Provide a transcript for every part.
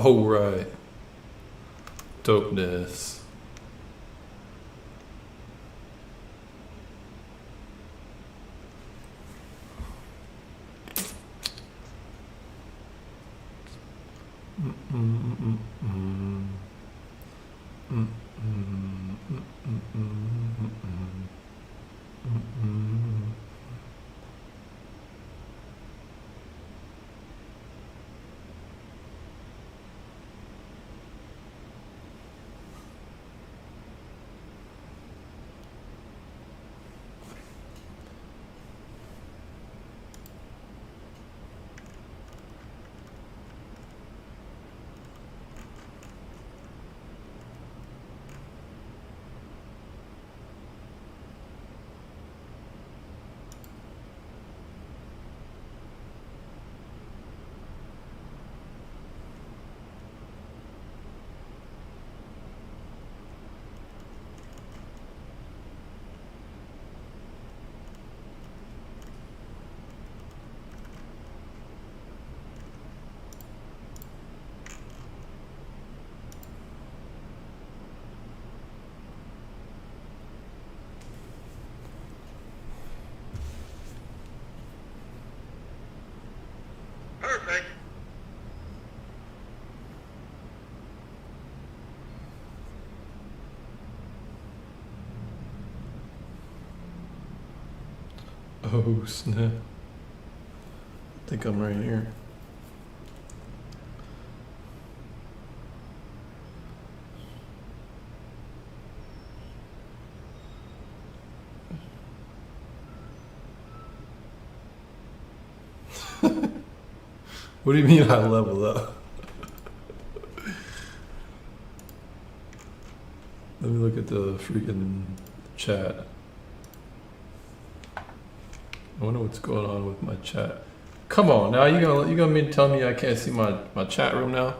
Oh, right. Dopeness. Perfect. Oh, snap. I think I'm right here. What do you mean I leveled up? Let me look at the freaking chat. I wonder what's going on with my chat. Come on now, you gonna mean tell me I can't see my chat room now?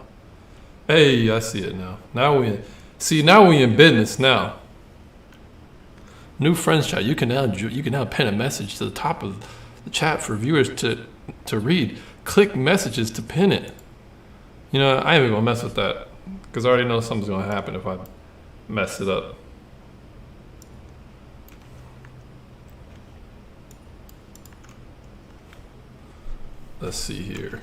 Hey, I see it now. Now we in business now. New friends chat. You can now pin a message to the top of the chat for viewers to read. Click messages to pin it. You know, I ain't even gonna mess with that because I already know something's gonna happen if I mess it up. Let's see here.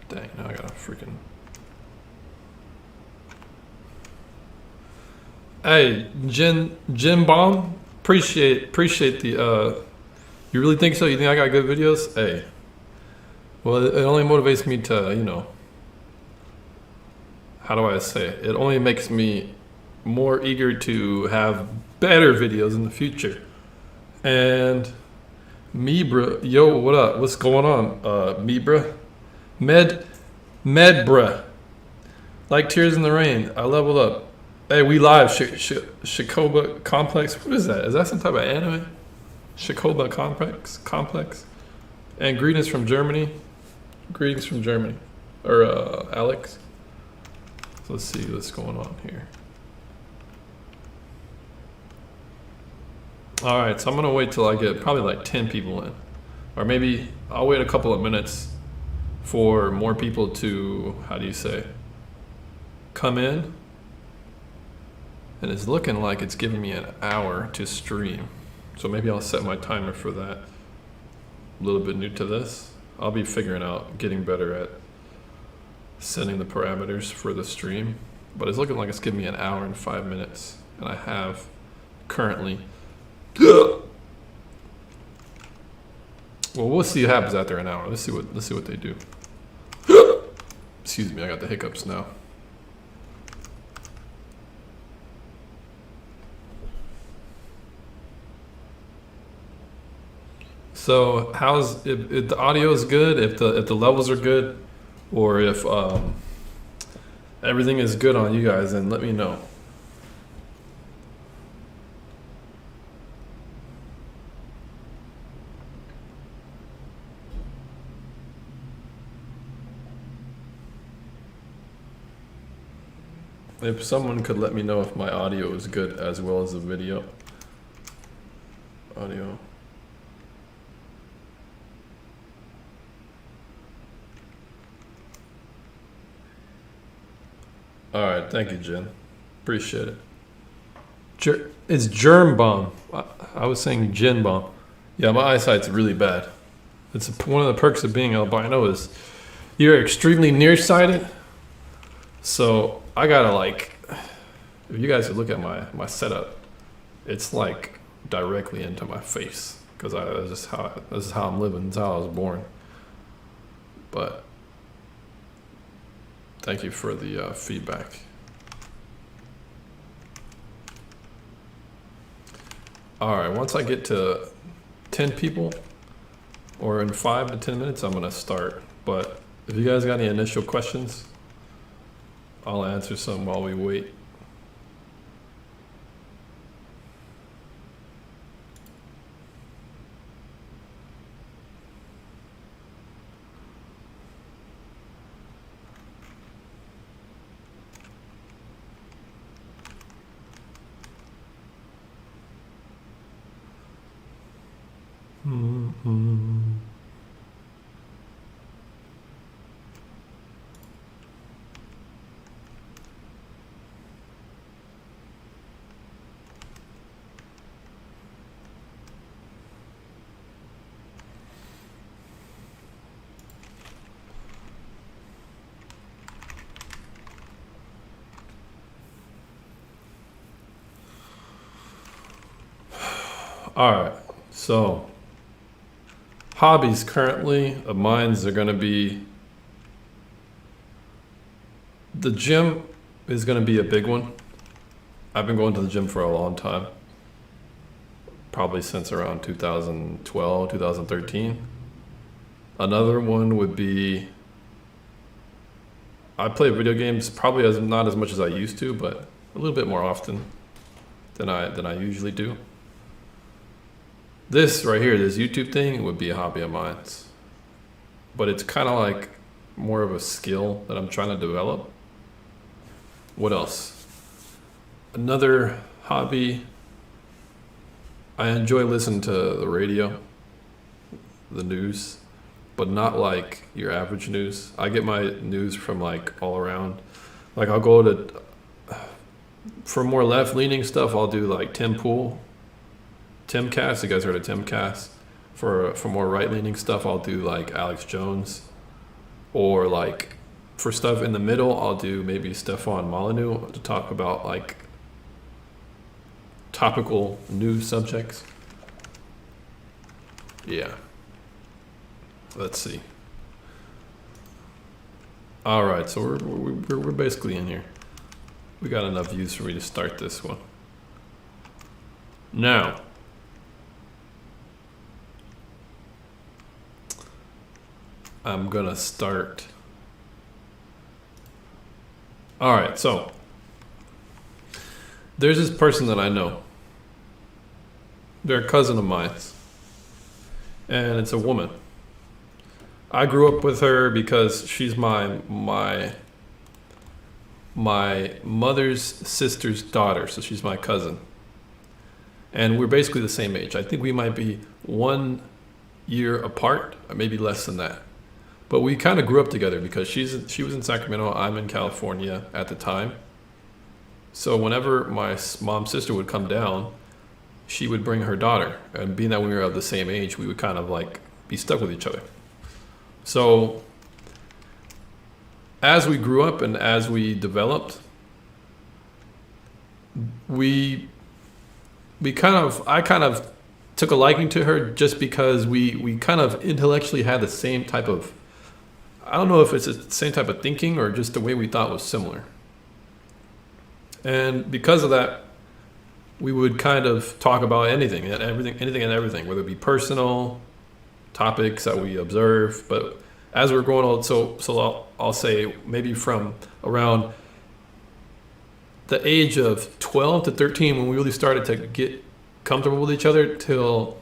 Dang, now I gotta freaking. Hey, Jin Bomb, appreciate the. You really think so? You think I got good videos? Hey. Well, it only motivates me to, you know, how do I say it? It only makes me more eager to have better videos in the future. And Mibra, yo, what up? What's going on? Mibra, Medbra, like Tears in the Rain. I leveled up. Hey, we live. Shikoba Complex. What is that? Is that some type of anime? Shikoba Complex. And greetings from Germany. Greetings from Germany. Or Alex. So let's see what's going on here. All right, so I'm gonna wait till I get probably like 10 people in. Or maybe I'll wait a couple of minutes for more people to, how do you say, come in. And it's looking like it's giving me an hour to stream. So maybe I'll set my timer for that. A little bit new to this. I'll be figuring out getting better at setting the parameters for the stream. But it's looking like it's giving me an hour and 5 minutes. And I have currently. Well, we'll see what happens after an hour. Let's see what they do. Excuse me, I got the hiccups now. So if the audio is good, if the levels are good, or if everything is good on you guys, then let me know. If someone could let me know if my audio is good as well as the video. Audio. All right, thank you, Jen. Appreciate it. It's germ bomb. I was saying Jen bomb. Yeah, my eyesight's really bad. It's one of the perks of being albino is you're extremely nearsighted. So I gotta if you guys could look at my setup, it's like directly into my face because this is how I'm living. This is how I was born. But thank you for the feedback. All right, once I get to 10 people, or in 5 to 10 minutes, I'm gonna start. But if you guys got any initial questions, I'll answer some while we wait. All right, so hobbies currently of mine are going to be the gym is going to be a big one. I've been going to the gym for a long time, probably since around 2012, 2013. Another one would be I play video games probably not as much as I used to, but a little bit more often than I usually do. This right here, this YouTube thing would be a hobby of mine, but it's kind of like more of a skill that I'm trying to develop. What else? Another hobby, I enjoy listening to the radio, the news, but not like your average news. I get my news from like all around. Like I'll go to, for more left-leaning stuff, I'll do like Tim Pool. Timcast, you guys heard of Timcast? For more right-leaning stuff, I'll do like Alex Jones. Or like for stuff in the middle, I'll do maybe Stefan Molyneux to talk about like topical news subjects. Yeah. Let's see. All right, so we're basically in here. We got enough views for me to start this one. Now, I'm gonna start. All right, so there's this person that I know. They're a cousin of mine, and it's a woman. I grew up with her because she's my mother's sister's daughter, so she's my cousin. And we're basically the same age. I think we might be 1 year apart, or maybe less than that. But we kind of grew up together because she was in Sacramento, I'm in California at the time. So whenever my mom's sister would come down, she would bring her daughter. And being that we were of the same age, we would kind of like be stuck with each other. So as we grew up and as we developed, I kind of took a liking to her just because we kind of intellectually had the same type of, I don't know if it's the same type of thinking or just the way we thought was similar. And because of that, we would kind of talk about anything and everything, whether it be personal topics that we observe. But as we're growing old, so I'll say maybe from around the age of 12 to 13, when we really started to get comfortable with each other, till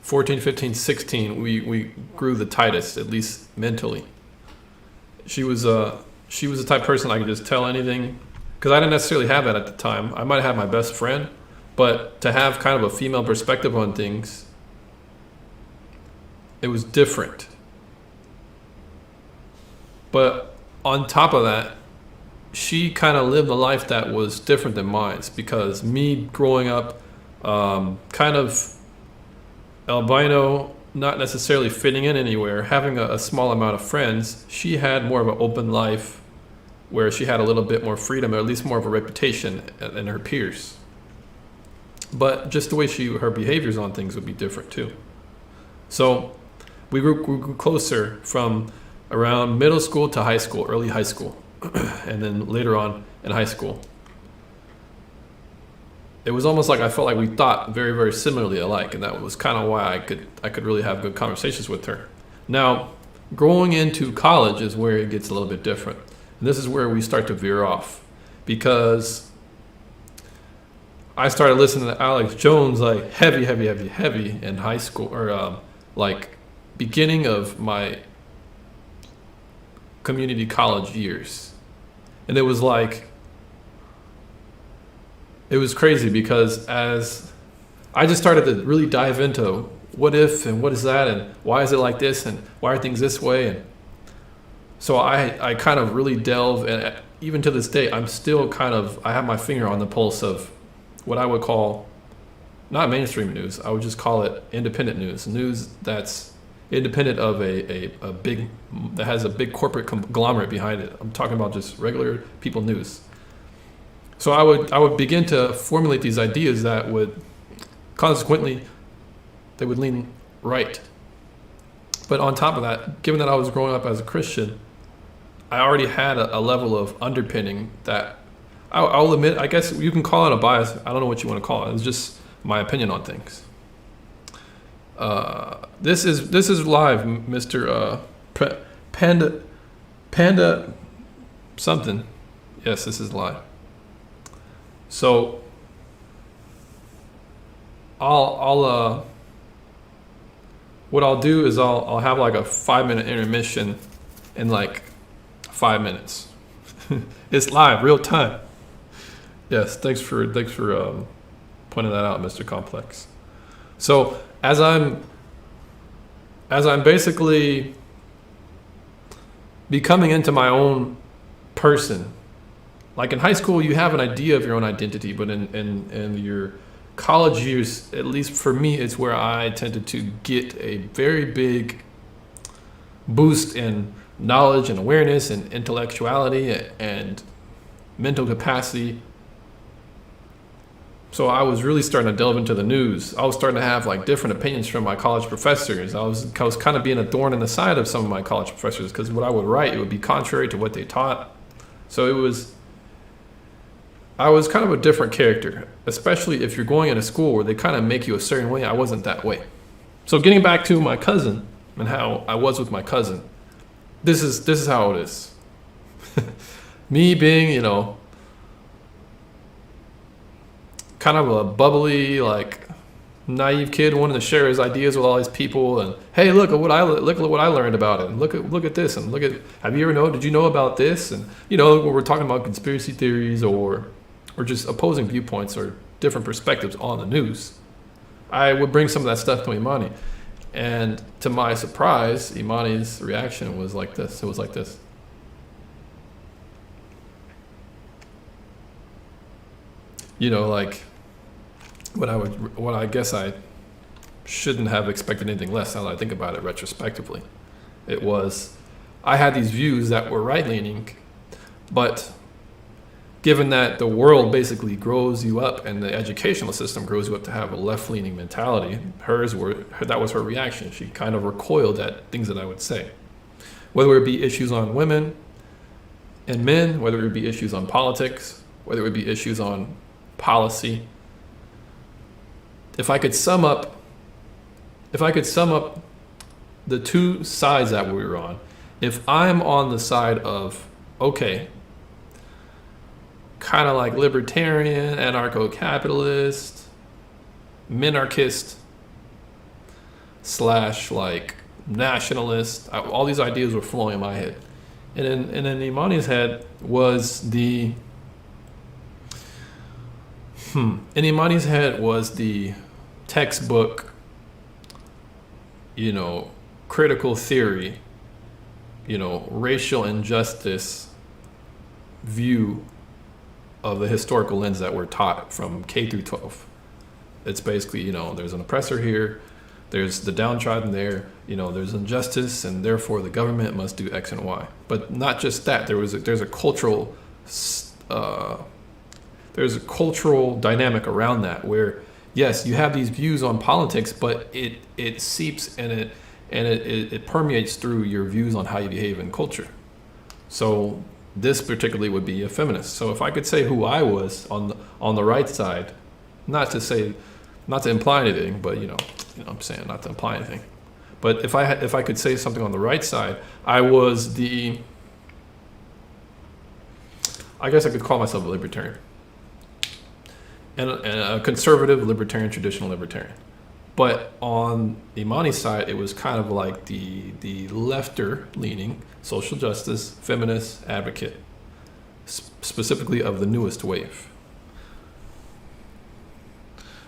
14, 15, 16, we grew the tightest, at least mentally. She was she was the type of person I could just tell anything, because I didn't necessarily have that at the time. I might have had my best friend, but to have kind of a female perspective on things, it was different. But on top of that, she kind of lived a life that was different than mine, because me growing up kind of albino, not necessarily fitting in anywhere, having a small amount of friends, she had more of an open life where she had a little bit more freedom, or at least more of a reputation than her peers. But just the way her behaviors on things would be different too. So we grew closer from around middle school to high school, early high school, and then later on in high school. It was almost like I felt like we thought very, very similarly alike, and that was kind of why I could really have good conversations with her. Now, going into college is where it gets a little bit different. And this is where we start to veer off, because I started listening to Alex Jones like heavy in high school, or like beginning of my community college years. And it was crazy, because as I just started to really dive into what if and what is that and why is it like this and why are things this way, and so I kind of really delve, and even to this day I'm still I have my finger on the pulse of what I would call not mainstream news. I would just call it independent news that's independent of a big, that has a big corporate conglomerate behind it. I'm talking about just regular people news. So I would begin to formulate these ideas that would consequently, they would lean right. But on top of that, given that I was growing up as a Christian, I already had a level of underpinning that I'll admit, I guess you can call it a bias. I don't know what you want to call it. It's just my opinion on things. This is live, Mr. Panda something. Yes, this is live. So what I'll do is I'll have like a 5-minute intermission in like 5 minutes. It's live, real time. Yes, thanks for pointing that out, Mr. Complex. So as I'm basically becoming into my own person, like in high school, you have an idea of your own identity, but in your college years, at least for me, it's where I tended to get a very big boost in knowledge and awareness and intellectuality and mental capacity. So I was really starting to delve into the news. I was starting to have like different opinions from my college professors. I was kind of being a thorn in the side of some of my college professors, because what I would write, it would be contrary to what they taught. So I was kind of a different character, especially if you're going in a school where they kind of make you a certain way. I wasn't that way. So getting back to my cousin and how I was with my cousin, this is how it is. Me being, kind of a bubbly, like naive kid wanting to share his ideas with all these people, and hey, look at what I learned about it, and look at this, and did you know about this, and when we're talking about conspiracy theories or just opposing viewpoints or different perspectives on the news, I would bring some of that stuff to Imani, and to my surprise, Imani's reaction was like this. It was like this. Like what I guess I shouldn't have expected anything less now that I think about it retrospectively. It was, I had these views that were right-leaning, but given that the world basically grows you up and the educational system grows you up to have a left-leaning mentality, that was her reaction. She kind of recoiled at things that I would say. Whether it be issues on women and men, whether it be issues on politics, whether it be issues on policy. If I could sum up the two sides that we were on, if I'm on the side of, okay, kind of like libertarian, anarcho-capitalist, minarchist, / like nationalist, all these ideas were flowing in my head. And in Imani's head was the in Imani's head was the textbook, critical theory, racial injustice view of the historical lens that we're taught from K through 12. It's basically, there's an oppressor here, there's the downtrodden there, there's injustice, and therefore the government must do X and Y. But not just that. There's a cultural dynamic around that where, yes, you have these views on politics, but it seeps and it permeates through your views on how you behave in culture. So this particularly would be a feminist. So if I could say who I was on the right side, not to imply anything, but I'm saying not to imply anything. But if I could say something on the right side, I was I guess I could call myself a libertarian. And a conservative libertarian, traditional libertarian. But on the Imani side, it was kind of like the lefter-leaning social justice, feminist advocate, specifically of the newest wave.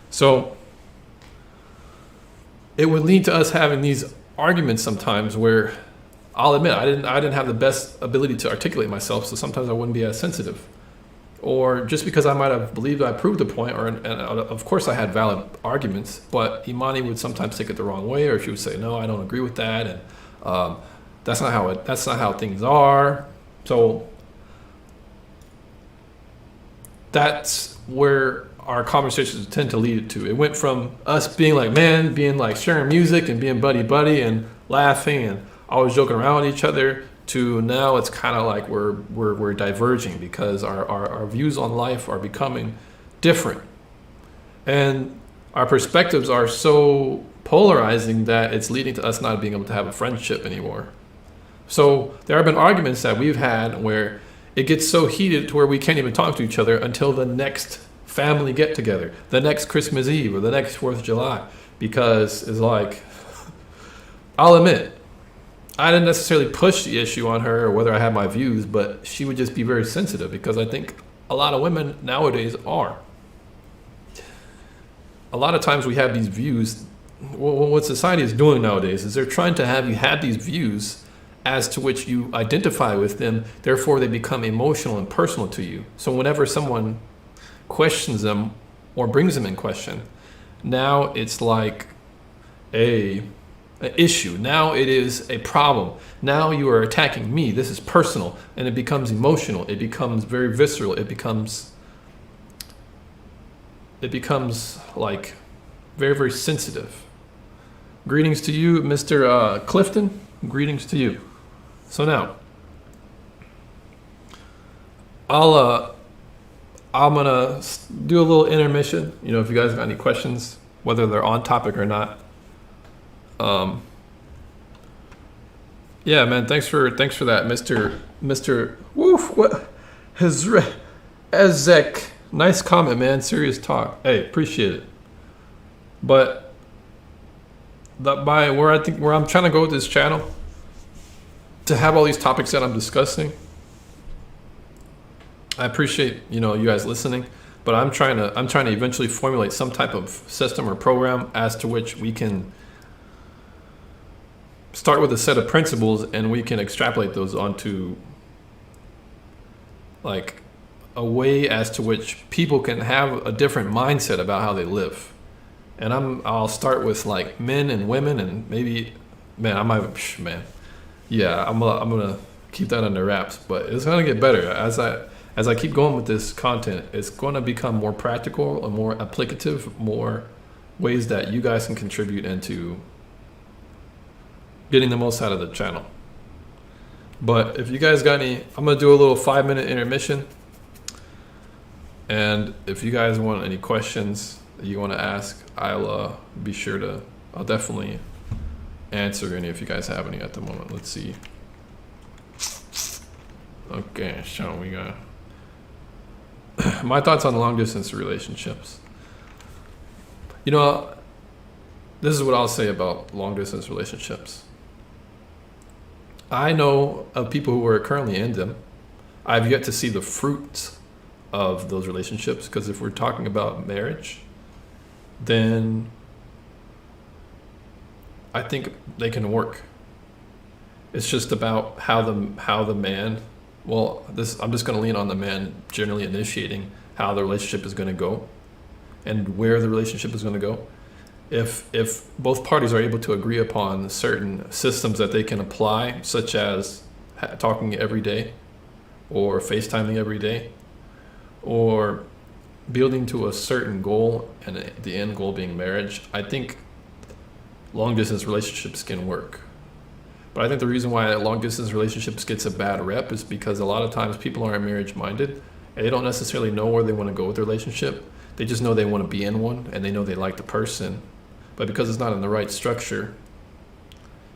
So it would lead to us having these arguments sometimes where, I'll admit, I didn't have the best ability to articulate myself, so sometimes I wouldn't be as sensitive. Or just because I might have believed I proved a point, and of course I had valid arguments, but Imani would sometimes take it the wrong way, or she would say, no, I don't agree with that, and that's not how things are. So that's where our conversations tend to lead to. It went from us being like sharing music and being buddy and laughing and always joking around with each other, to now it's kind of like we're diverging because our views on life are becoming different. And our perspectives are so polarizing that it's leading to us not being able to have a friendship anymore. So there have been arguments that we've had where it gets so heated to where we can't even talk to each other until the next family get together, the next Christmas Eve or the next 4th of July, because it's like, I'll admit, I didn't necessarily push the issue on her or whether I had my views, but she would just be very sensitive because I think a lot of women nowadays are. A lot of times we have these views. What society is doing nowadays is they're trying to have you have these views as to which you identify with them, therefore they become emotional and personal to you. So whenever someone questions them or brings them in question, now it's like an issue. Now it is a problem. Now you are attacking me. This is personal, and it becomes emotional. It becomes very visceral. It becomes like very, very sensitive. Greetings to you, Mr. Clifton. Greetings to you. So now, I'm gonna do a little intermission. If you guys got any questions, whether they're on topic or not. Yeah, man. Thanks for that, Mr. Woof. What? Ezek. Nice comment, man. Serious talk. Hey, appreciate it. But where I'm trying to go with this channel, to have all these topics that I'm discussing, I appreciate you guys listening, but I'm trying to eventually formulate some type of system or program as to which we can start with a set of principles and we can extrapolate those onto like a way as to which people can have a different mindset about how they live. And I'll start with like men and women, and maybe, I'm gonna keep that under wraps, but it's gonna get better as I keep going with this content. It's going to become more practical and more applicative, more ways that you guys can contribute into getting the most out of the channel. But if you guys got any, I'm going to do a little 5-minute intermission. And if you guys want any questions that you want to ask, I'll definitely answer any if you guys have any at the moment. Let's see. Okay, so we got my thoughts on long distance relationships. This is what I'll say about long distance relationships. I know of people who are currently in them. I've yet to see the fruits of those relationships, because if we're talking about marriage, then I think they can work. It's just about how the man, well, this I'm just going to lean on the man generally initiating how the relationship is going to go and where the relationship is going to go. If both parties are able to agree upon certain systems that they can apply, such as talking every day or FaceTiming every day or building to a certain goal, and the end goal being marriage, I think long distance relationships can work. But I think the reason why long distance relationships gets a bad rep is because a lot of times people aren't marriage minded and they don't necessarily know where they want to go with their relationship. They just know they want to be in one and they know they like the person. But because it's not in the right structure,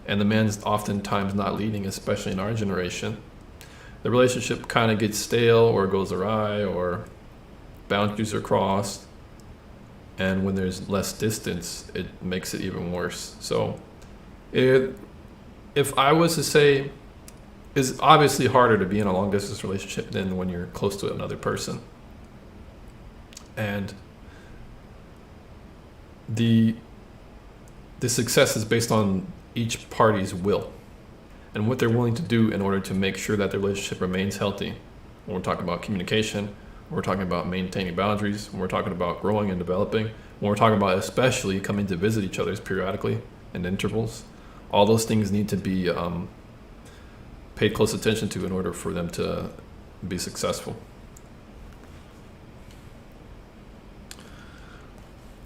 and the man's oftentimes not leading, especially in our generation, the relationship kind of gets stale or goes awry or boundaries are crossed. And when there's less distance, it makes it even worse. So if I was to say, it's obviously harder to be in a long distance relationship than when you're close to another person. And the success is based on each party's will and what they're willing to do in order to make sure that the relationship remains healthy. When we're talking about communication, when we're talking about maintaining boundaries, when we're talking about growing and developing, when we're talking about especially coming to visit each other periodically in intervals, all those things need to be paid close attention to in order for them to be successful.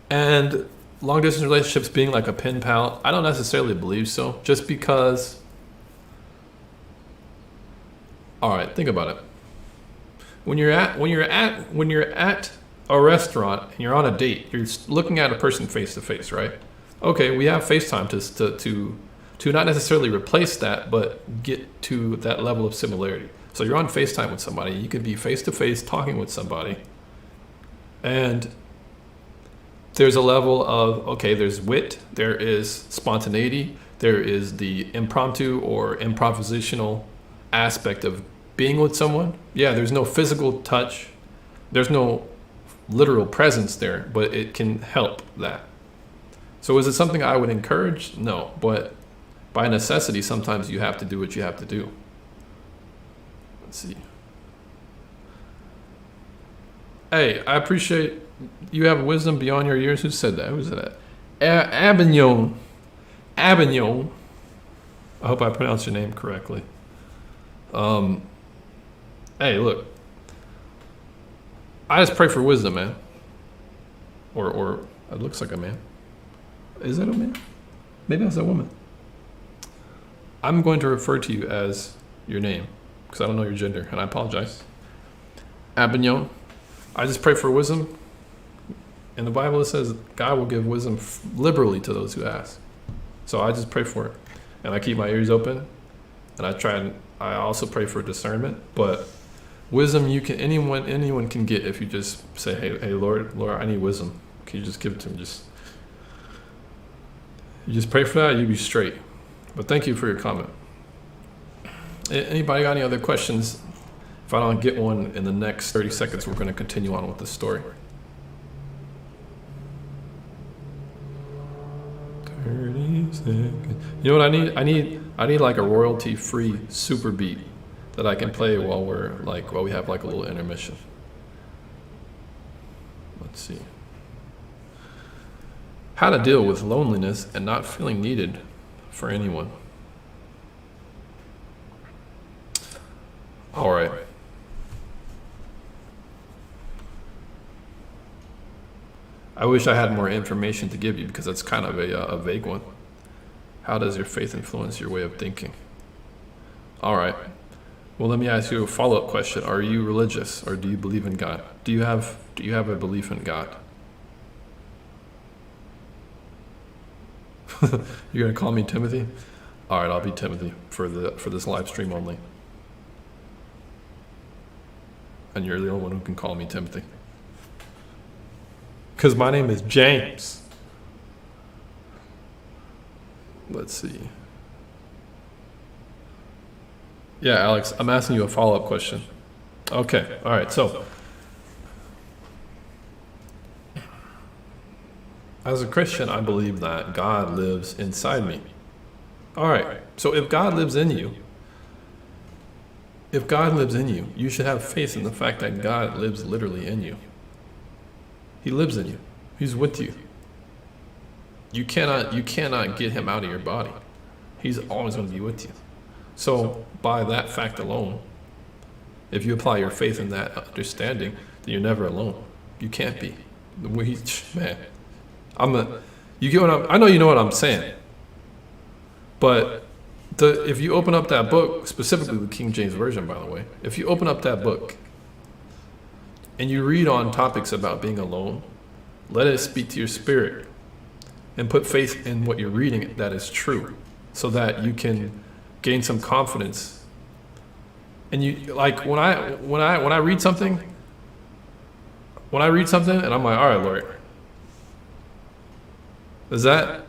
And long distance relationships being like a pen pal, I don't necessarily believe so. Just because, all right, think about it. When you're at a restaurant and you're on a date, you're looking at a person face to face, right? Okay, we have FaceTime to not necessarily replace that, but get to that level of similarity. So you're on FaceTime with somebody. You could be face to face talking with somebody, and there's a level of, okay, there's wit, there is spontaneity, there is the impromptu or improvisational aspect of being with someone. Yeah, there's no physical touch, there's no literal presence there, but it can help that. So is it something I would encourage? No, but by necessity, sometimes you have to do what you have to do. Let's see. Hey, I appreciate you have wisdom beyond your years. Who said that? Who said that? Abignon. Abignon. I hope I pronounced your name correctly. Hey, look. I just pray for wisdom, man. Or it looks like a man. Is that a man? Maybe that's a woman. I'm going to refer to you as your name because I don't know your gender, and I apologize. Abignon. I just pray for wisdom. In the Bible, it says God will give wisdom liberally to those who ask. So I just pray for it, and I keep my ears open, and I also pray for discernment. But wisdom, anyone can get if you just say, hey, Lord, I need wisdom. Can you just give it to me? You just pray for that, you'll be straight. But thank you for your comment. Anybody got any other questions? If I don't get one in the next 30 seconds, we're going to continue on with the story. 30 seconds. You know what I need? I need like a royalty-free super beat that I can play while we have like a little intermission. Let's see. How to deal with loneliness and not feeling needed for anyone. All right. I wish I had more information to give you because that's kind of a vague one. How does your faith influence your way of thinking? All right. Well, let me ask you a follow-up question. Are you religious or do you believe in God? Do you have a belief in God? You're gonna call me Timothy? All right, I'll be Timothy for this live stream only. And you're the only one who can call me Timothy. Because my name is James. Let's see. Yeah, Alex, I'm asking you a follow-up question. Okay, all right, so as a Christian, I believe that God lives inside me. All right, so if God lives in you, you should have faith in the fact that God lives literally in you. He lives in you. He's with you. You cannot get him out of your body. He's always going to be with you. So by that fact alone, if you apply your faith in that understanding, then you're never alone. You can't be. Man, you get what I know you know what I'm saying. But if you open up that book, specifically the King James Version, by the way, if you open up that book and you read on topics about being alone, let it speak to your spirit and put faith in what you're reading that is true, so that you can gain some confidence. And you like when I read something, and I'm like, all right, Lord, is that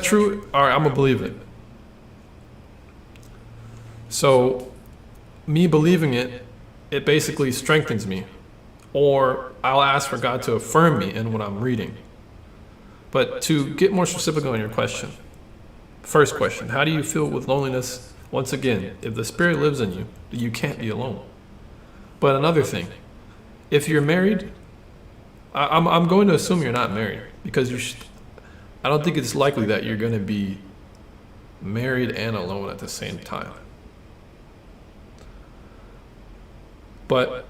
true? All right, I'm gonna believe it. So me believing it basically strengthens me, or I'll ask for God to affirm me in what I'm reading. But to get more specific on your question, first question, how do you feel with loneliness? Once again, if the Spirit lives in you, you can't be alone. But another thing, if you're married, I'm going to assume you're not married, because I don't think it's likely that you're going to be married and alone at the same time. But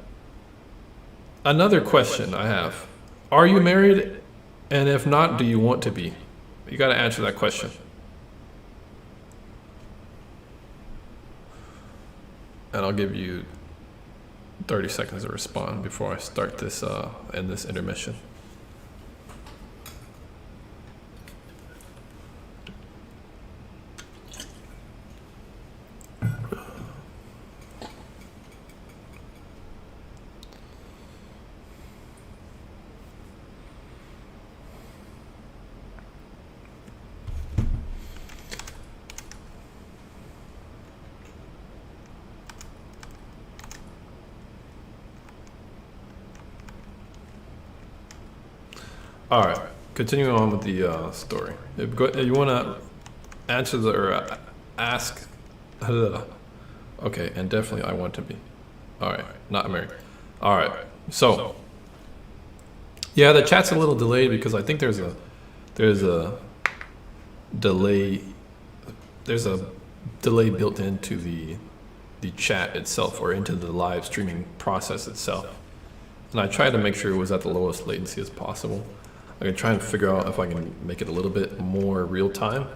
another question I have, are you married? And if not, do you want to be? You got to answer that question. And I'll give you 30 seconds to respond before I start this in this intermission. All right, continuing on with the story. If you want to answer or ask, okay, and definitely I want to be. All right, not married. All right, so yeah, the chat's a little delayed because I think there's a delay. There's a delay built into the chat itself, or into the live streaming process itself. And I tried to make sure it was at the lowest latency as possible. I'm gonna try and figure out if I can make it a little bit more real time,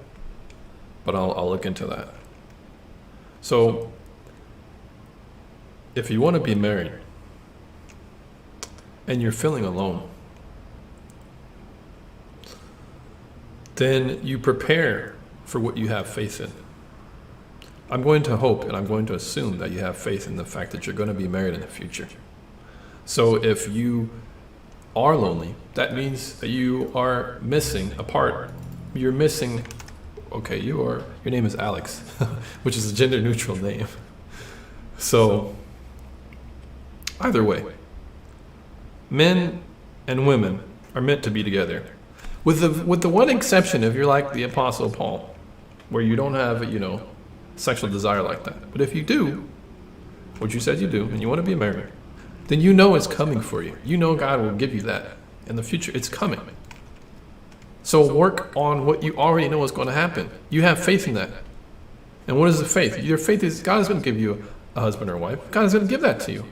but I'll look into that. So if you want to be married and you're feeling alone, then you prepare for what you have faith in. I'm going to hope and I'm going to assume that you have faith in the fact that you're going to be married in the future. So if you are lonely, that means that you are missing a part. You're missing, okay, your name is Alex, which is a gender neutral name. So either way, men and women are meant to be together. With the one exception, if you're like the Apostle Paul, where you don't have, sexual desire like that. But if you do, what you said you do, and you want to be married, then you know it's coming for you. You know God will give you that in the future. It's coming. So work on what you already know is going to happen. You have faith in that. And what is the faith? Your faith is God is going to give you a husband or a wife. God is going to give that to you.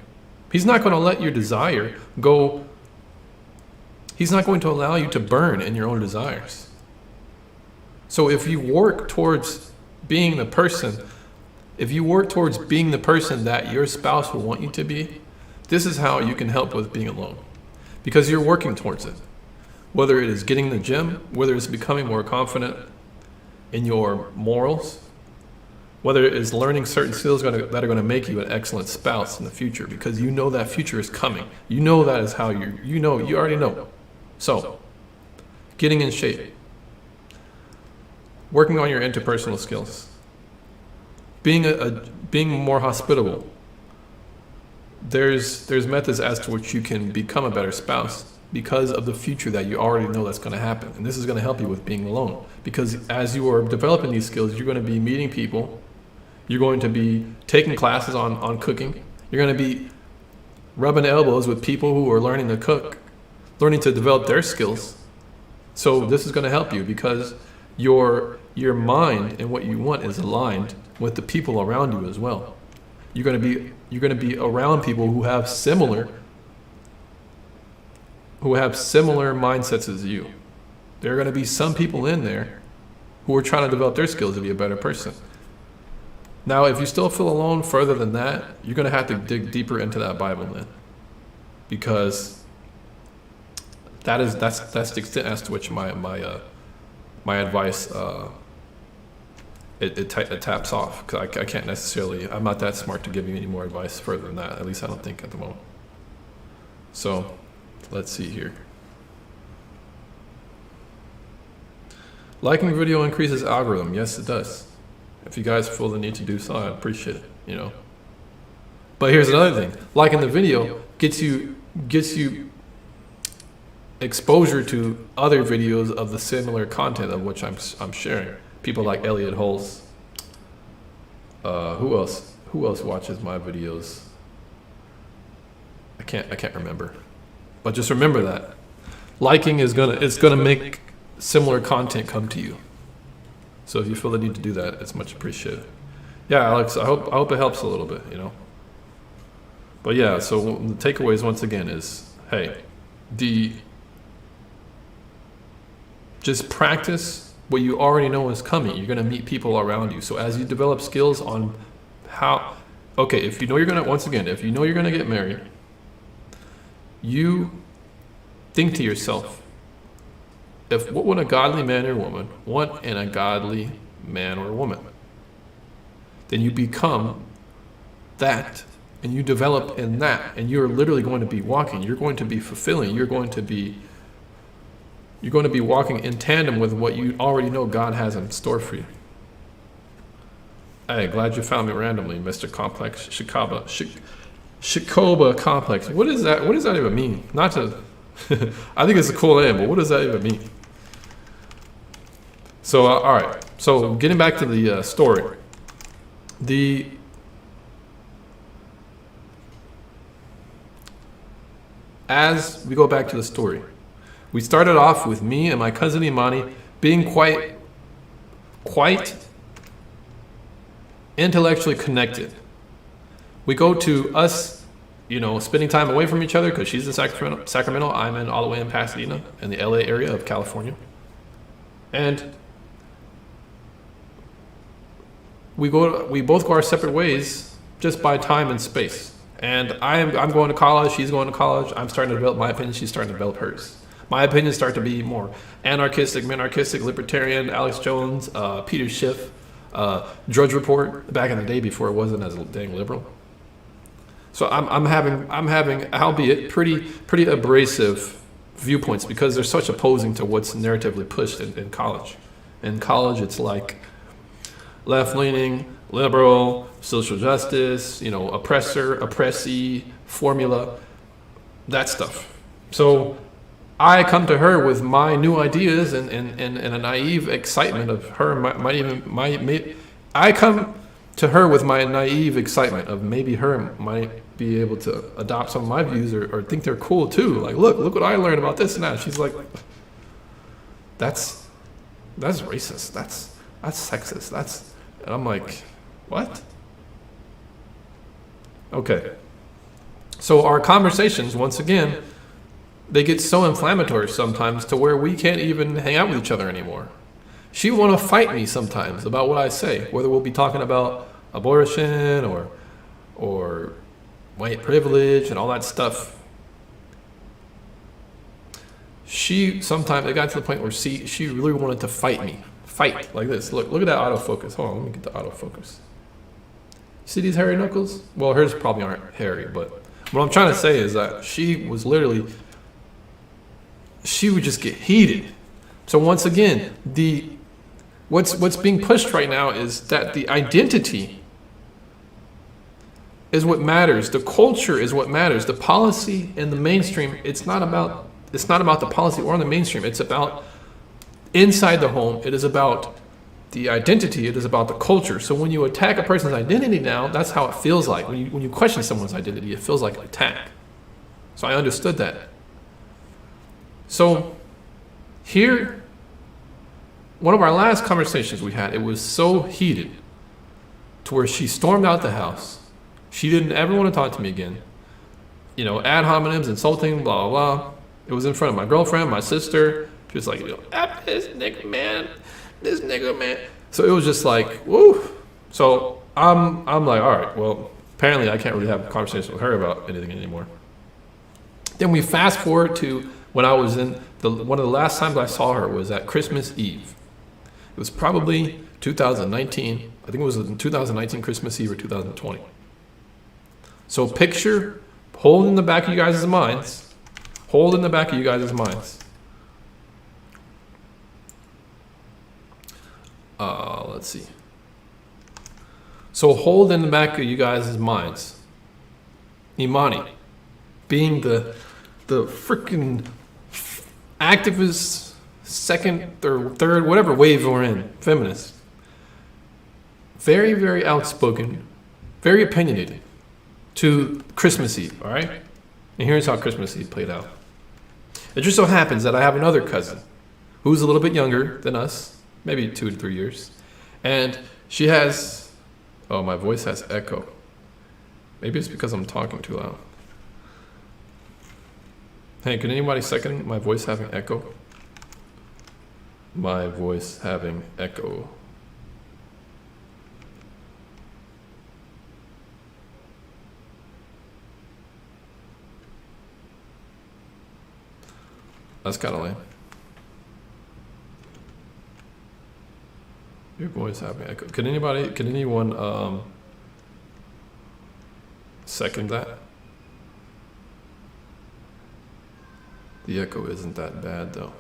He's not going to let your desire go. He's not going to allow you to burn in your own desires. So if you work towards being the person that your spouse will want you to be, this is how you can help with being alone, because you're working towards it. Whether it is getting in the gym, whether it's becoming more confident in your morals, whether it is learning certain skills that are going to make you an excellent spouse in the future, because you know that future is coming. You know that is how you already know. So, getting in shape. working on your interpersonal skills, being more hospitable. There's methods as to which you can become a better spouse because of the future that you already know that's going to happen. And this is going to help you with being alone, because as you are developing these skills, you're going to be meeting people, you're going to be taking classes on cooking, you're going to be rubbing elbows with people who are learning to cook, learning to develop their skills. So this is going to help you because your mind and what you want is aligned with the people around you as well. You're going to be around people who have similar mindsets as you. There are going to be some people in there who are trying to develop their skills to be a better person. Now, if you still feel alone further than that, you're going to have to dig deeper into that Bible then, because that's the extent as to which my advice it taps off, because I can't necessarily, I'm not that smart to give you any more advice further than that. At least I don't think at the moment. So let's see here. Liking video increases algorithm. Yes, it does. If you guys feel the need to do so, I appreciate it, you know. But here's another thing. Liking the video gets you exposure to other videos of the similar content of which I'm sharing. People like Elliot Hulse. Who else watches my videos? I can't remember. But just remember that liking is gonna make similar content come to you. So if you feel the need to do that, it's much appreciated. Yeah, Alex, I hope it helps a little bit, you know. But yeah, so the takeaways once again is, hey, just practice what you already know is coming. You're gonna meet people around you. So as you develop skills on if you know you're gonna get married, you think to yourself, what would a godly man or woman want in a godly man or woman? Then you become that, and you develop in that, and you're literally going to be walking. You're going to be fulfilling. You're going to be walking in tandem with what you already know God has in store for you. Hey, glad you found me randomly, Mr. Complex Shikoba Complex. What is that? What does that even mean? Not to, I think it's a cool name, but what does that even mean? So, all right. So, getting back to the story, as we go back to the story, we started off with me and my cousin Imani being quite intellectually connected. We go to us, you know, spending time away from each other because she's in Sacramento, I'm all the way in Pasadena, in the LA area of California. And we both go our separate ways just by time and space. And I'm going to college, she's going to college, I'm starting to develop my opinion, she's starting to develop hers. My opinions start to be more anarchistic, minarchistic, libertarian, Alex Jones, Peter Schiff, Drudge Report, back in the day before it wasn't as dang liberal. So I'm having, albeit pretty abrasive viewpoints because they're such opposing to what's narratively pushed in college. In college, it's like left-leaning, liberal, social justice, you know, oppressor, oppressee, formula, that stuff. So I come to her with my new ideas and a naive excitement of her I come to her with my naive excitement of maybe her might be able to adopt some of my views or think they're cool too. Like, look what I learned about this and that. She's like, that's racist. That's sexist. And I'm like, what? Okay. So our conversations, once again, they get so inflammatory sometimes to where we can't even hang out with each other anymore. She want to fight me sometimes about what I say, whether we'll be talking about abortion or white privilege and all that stuff. She sometimes, it got to the point where she really wanted to fight me. Fight like this. Look at that autofocus. Hold on, let me get the autofocus. See these hairy knuckles? Well, hers probably aren't hairy, but what I'm trying to say is that she would just get heated. So once again, What's being pushed right now is that the identity is what matters. The culture is what matters. The policy and the mainstream, it's not about the policy or the mainstream. It's about inside the home. It is about the identity. It is about the culture. So when you attack a person's identity now, that's how it feels like. When you question someone's identity, it feels like an attack. So I understood that. So here, one of our last conversations we had, it was so heated to where she stormed out the house. She didn't ever want to talk to me again. You know, ad hominems, insulting, blah, blah, blah. It was in front of my girlfriend, my sister. She was like, F this nigga, man. This nigga, man. So it was just like, woo. So I'm like, all right, well, apparently I can't really have a conversation with her about anything anymore. Then we fast forward to when I was one of the last times I saw her was at Christmas Eve. It was probably 2019. I think it was in 2019 Christmas Eve or 2020. So picture, hold in the back of you guys' minds. Hold in the back of you guys' minds. Let's see. So hold in the back of you guys' minds. Imani, being the freaking activist, second or third, whatever wave we're in, feminist. Very, very outspoken, very opinionated to Christmas Eve, all right? And here's how Christmas Eve played out. It just so happens that I have another cousin who's a little bit younger than us, maybe 2 to 3 years. And she has, oh, my voice has echo. Maybe it's because I'm talking too loud. Hey, can anybody second my voice having echo? My voice having echo. That's kind of lame. Your voice having echo. Can anyone second that? The echo isn't that bad though.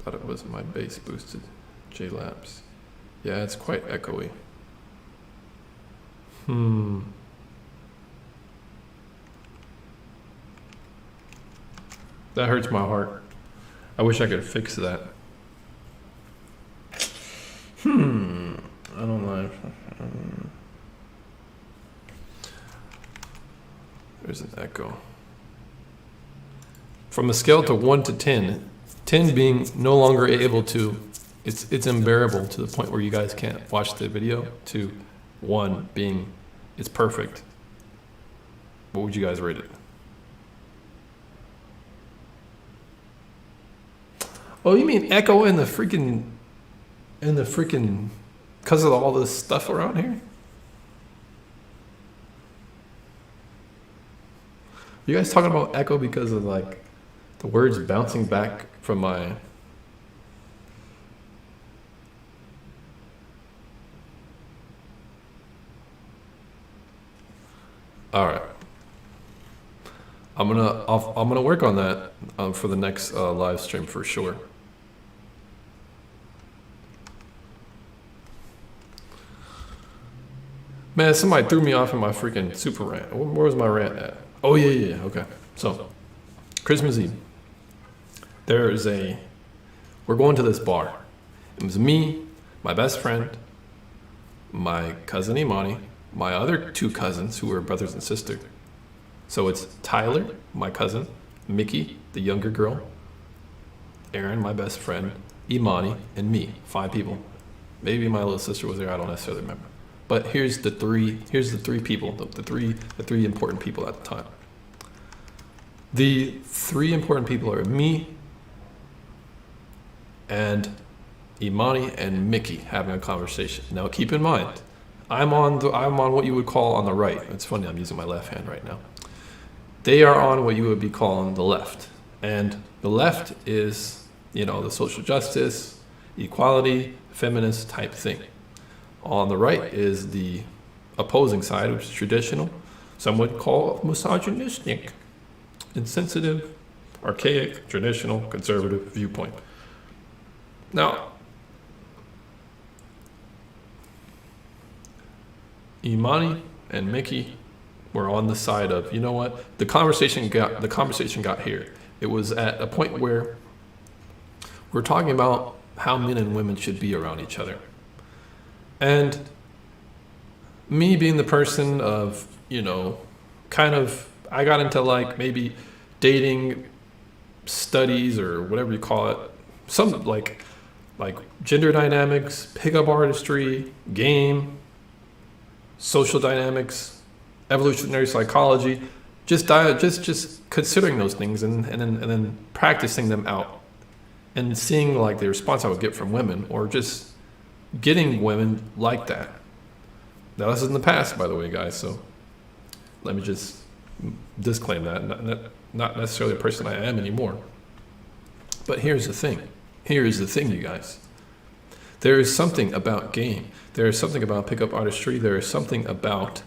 Thought it was my bass boosted JLabs. Yeah, it's quite echoey. That hurts my heart. I wish I could fix that. I don't know. There's an echo. From a scale to 1 to 10, 10 being no longer able to, it's unbearable to the point where you guys can't watch the video, to 1 being it's perfect. What would you guys rate it? Oh, you mean echo in the freaking, because of all this stuff around here? You guys talking about echo because of like the words bouncing back from my... All right. I'm gonna work on that for the next live stream for sure. Man, somebody threw me off in my freaking super rant. Where was my rant at? Oh yeah, okay. So, Christmas Eve. We're going to this bar. It was me, my best friend, my cousin Imani, my other 2 cousins who were brothers and sisters. So it's Tyler, my cousin, Mickey, the younger girl, Aaron, my best friend, Imani, and me, 5 people. Maybe my little sister was there, I don't necessarily remember. But here's the three people, the three important people at the time. The 3 important people are me and Imani and Mickey having a conversation. Now keep in mind, I'm on what you would call on the right. It's funny, I'm using my left hand right now. They are on what you would be calling the left. And the left is, the social justice, equality, feminist type thing. On the right is the opposing side, which is traditional. Some would call misogynistic, insensitive, archaic, traditional, conservative viewpoint. Now, Imani and Mickey were on the side of, you know what, the conversation got here. It was at a point where we're talking about how men and women should be around each other. And me being the person of, you know, kind of, I got into like maybe dating studies or whatever you call it, some like gender dynamics, pickup artistry, game, social dynamics, evolutionary psychology, just considering those things and then practicing them out and seeing like the response I would get from women, or just getting women like that. Now this is in the past, by the way, guys, so let me just disclaim that. Not necessarily the person I am anymore. But here's the thing. Here is the thing, you guys. There is something about game. There is something about pickup artistry. There is something about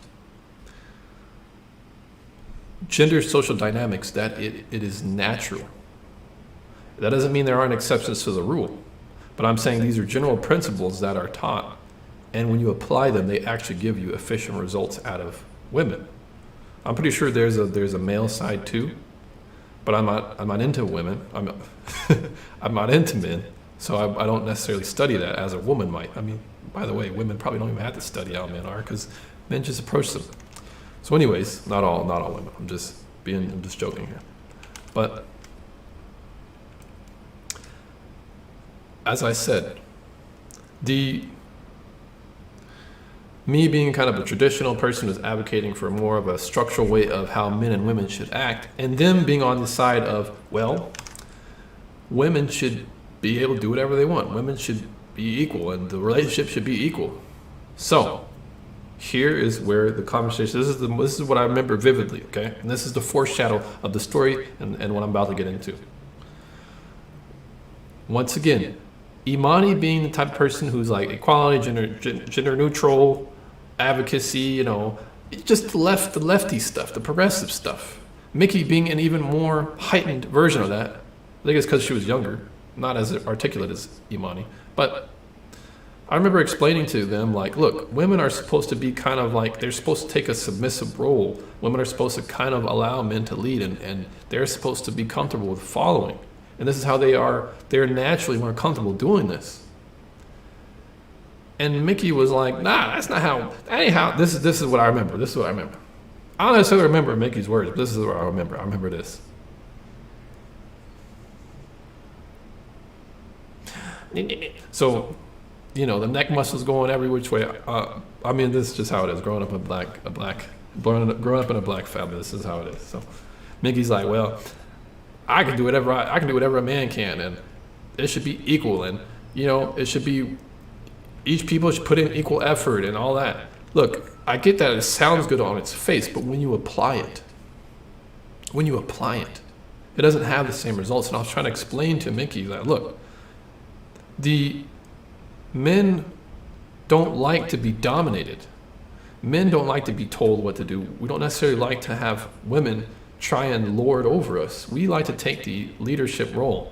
gender social dynamics that it is natural. That doesn't mean there aren't exceptions to the rule. But I'm saying these are general principles that are taught. And when you apply them, they actually give you efficient results out of women. I'm pretty sure there's a male side too, but I'm not into women. I'm not into men, so I don't necessarily study that as a woman might. I mean, by the way, women probably don't even have to study how men are, because men just approach them. So, anyways, not all women. I'm just joking here, but as I said, me being kind of a traditional person who's advocating for more of a structural way of how men and women should act, and them being on the side of, well, women should be able to do whatever they want. Women should be equal, and the relationship should be equal. So, here is where the conversation, this is what I remember vividly, okay? And this is the foreshadow of the story and what I'm about to get into. Once again, Imani being the type of person who's like equality, gender neutral, advocacy, you know, just the lefty stuff, the progressive stuff. Mickey being an even more heightened version of that. I think it's because she was younger, not as articulate as Imani. But I remember explaining to them, like, look, women are supposed to be kind of like, they're supposed to take a submissive role. Women are supposed to kind of allow men to lead, and they're supposed to be comfortable with following. And this is how they are. They're naturally more comfortable doing this. And Mickey was like, nah, that's not how, that ain't how, this is what I remember. This is what I remember. I don't necessarily remember Mickey's words, but this is what I remember. I remember this. So, you know, the neck muscles going every which way. I mean, this is just how it is. Growing up in a black family, this is how it is. So Mickey's like, well, I can do whatever a man can, and it should be equal, and you know, it should be, each people should put in equal effort and all that. Look, I get that it sounds good on its face, but when you apply it, it doesn't have the same results. And I was trying to explain to Mickey that, look, the men don't like to be dominated. Men don't like to be told what to do. We don't necessarily like to have women try and lord over us. We like to take the leadership role.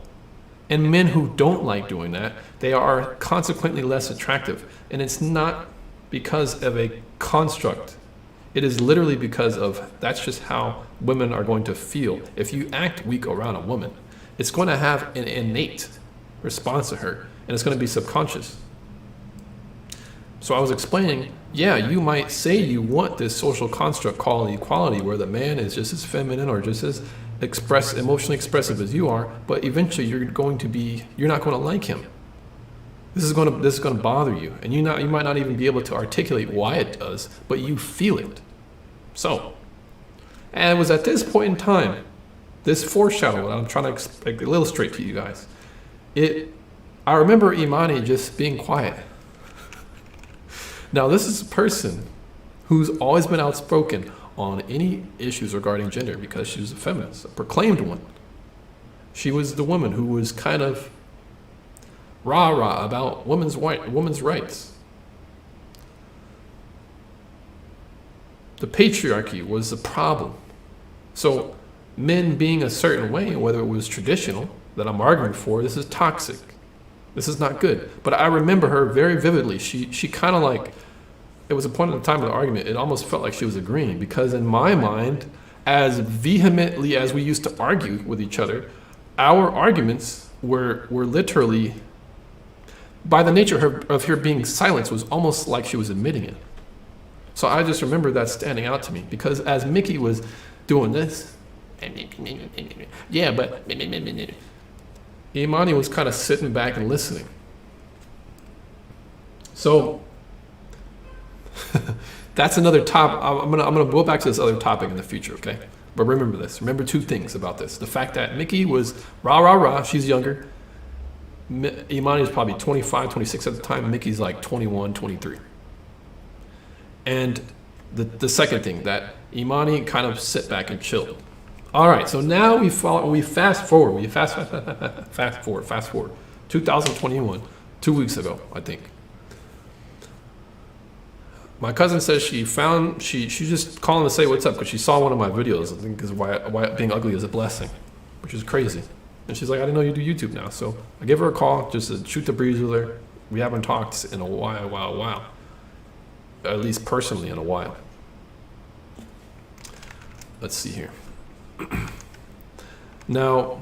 And men who don't like doing that, they are consequently less attractive. And it's not because of a construct. It is literally because of, that's just how women are going to feel. If you act weak around a woman, it's going to have an innate response to her, and it's going to be subconscious. So I was explaining, yeah, you might say you want this social construct called equality, where the man is just as feminine or just as emotionally expressive as you are, but eventually you're not going to like him. This is going to bother you, and you might not even be able to articulate why it does, but you feel it. So, and it was at this point in time, this foreshadow that I'm trying to illustrate to you guys. I remember Imani just being quiet. Now, this is a person who's always been outspoken on any issues regarding gender because she was a feminist, a proclaimed one. She was the woman who was kind of rah-rah about women's rights. The patriarchy was the problem. So men being a certain way, whether it was traditional, that I'm arguing for, this is toxic. This is not good. But I remember her very vividly. She kind of like it was a point in the time of the argument, it almost felt like she was agreeing, because in my mind, as vehemently as we used to argue with each other, our arguments were literally, by the nature of her being silenced, was almost like she was admitting it. So I just remember that standing out to me, because as Mickey was doing this, yeah, but Imani was kind of sitting back and listening. So that's another topic. I'm gonna go back to this other topic in the future, okay? But remember this. Remember two things about this. The fact that Mickey was rah, rah, rah. She's younger. Imani was probably 25, 26 at the time. Mickey's like 21, 23. And the second thing, that Imani kind of sit back and chill. All right, so now we fast forward. 2021, 2 weeks ago, I think. My cousin says she's just calling to say what's up because she saw one of my videos. I think is why being ugly is a blessing, which is crazy. And she's like, I didn't know you do YouTube now. So I give her a call just to shoot the breeze with her. We haven't talked in a while. At least personally in a while. Let's see here. Now,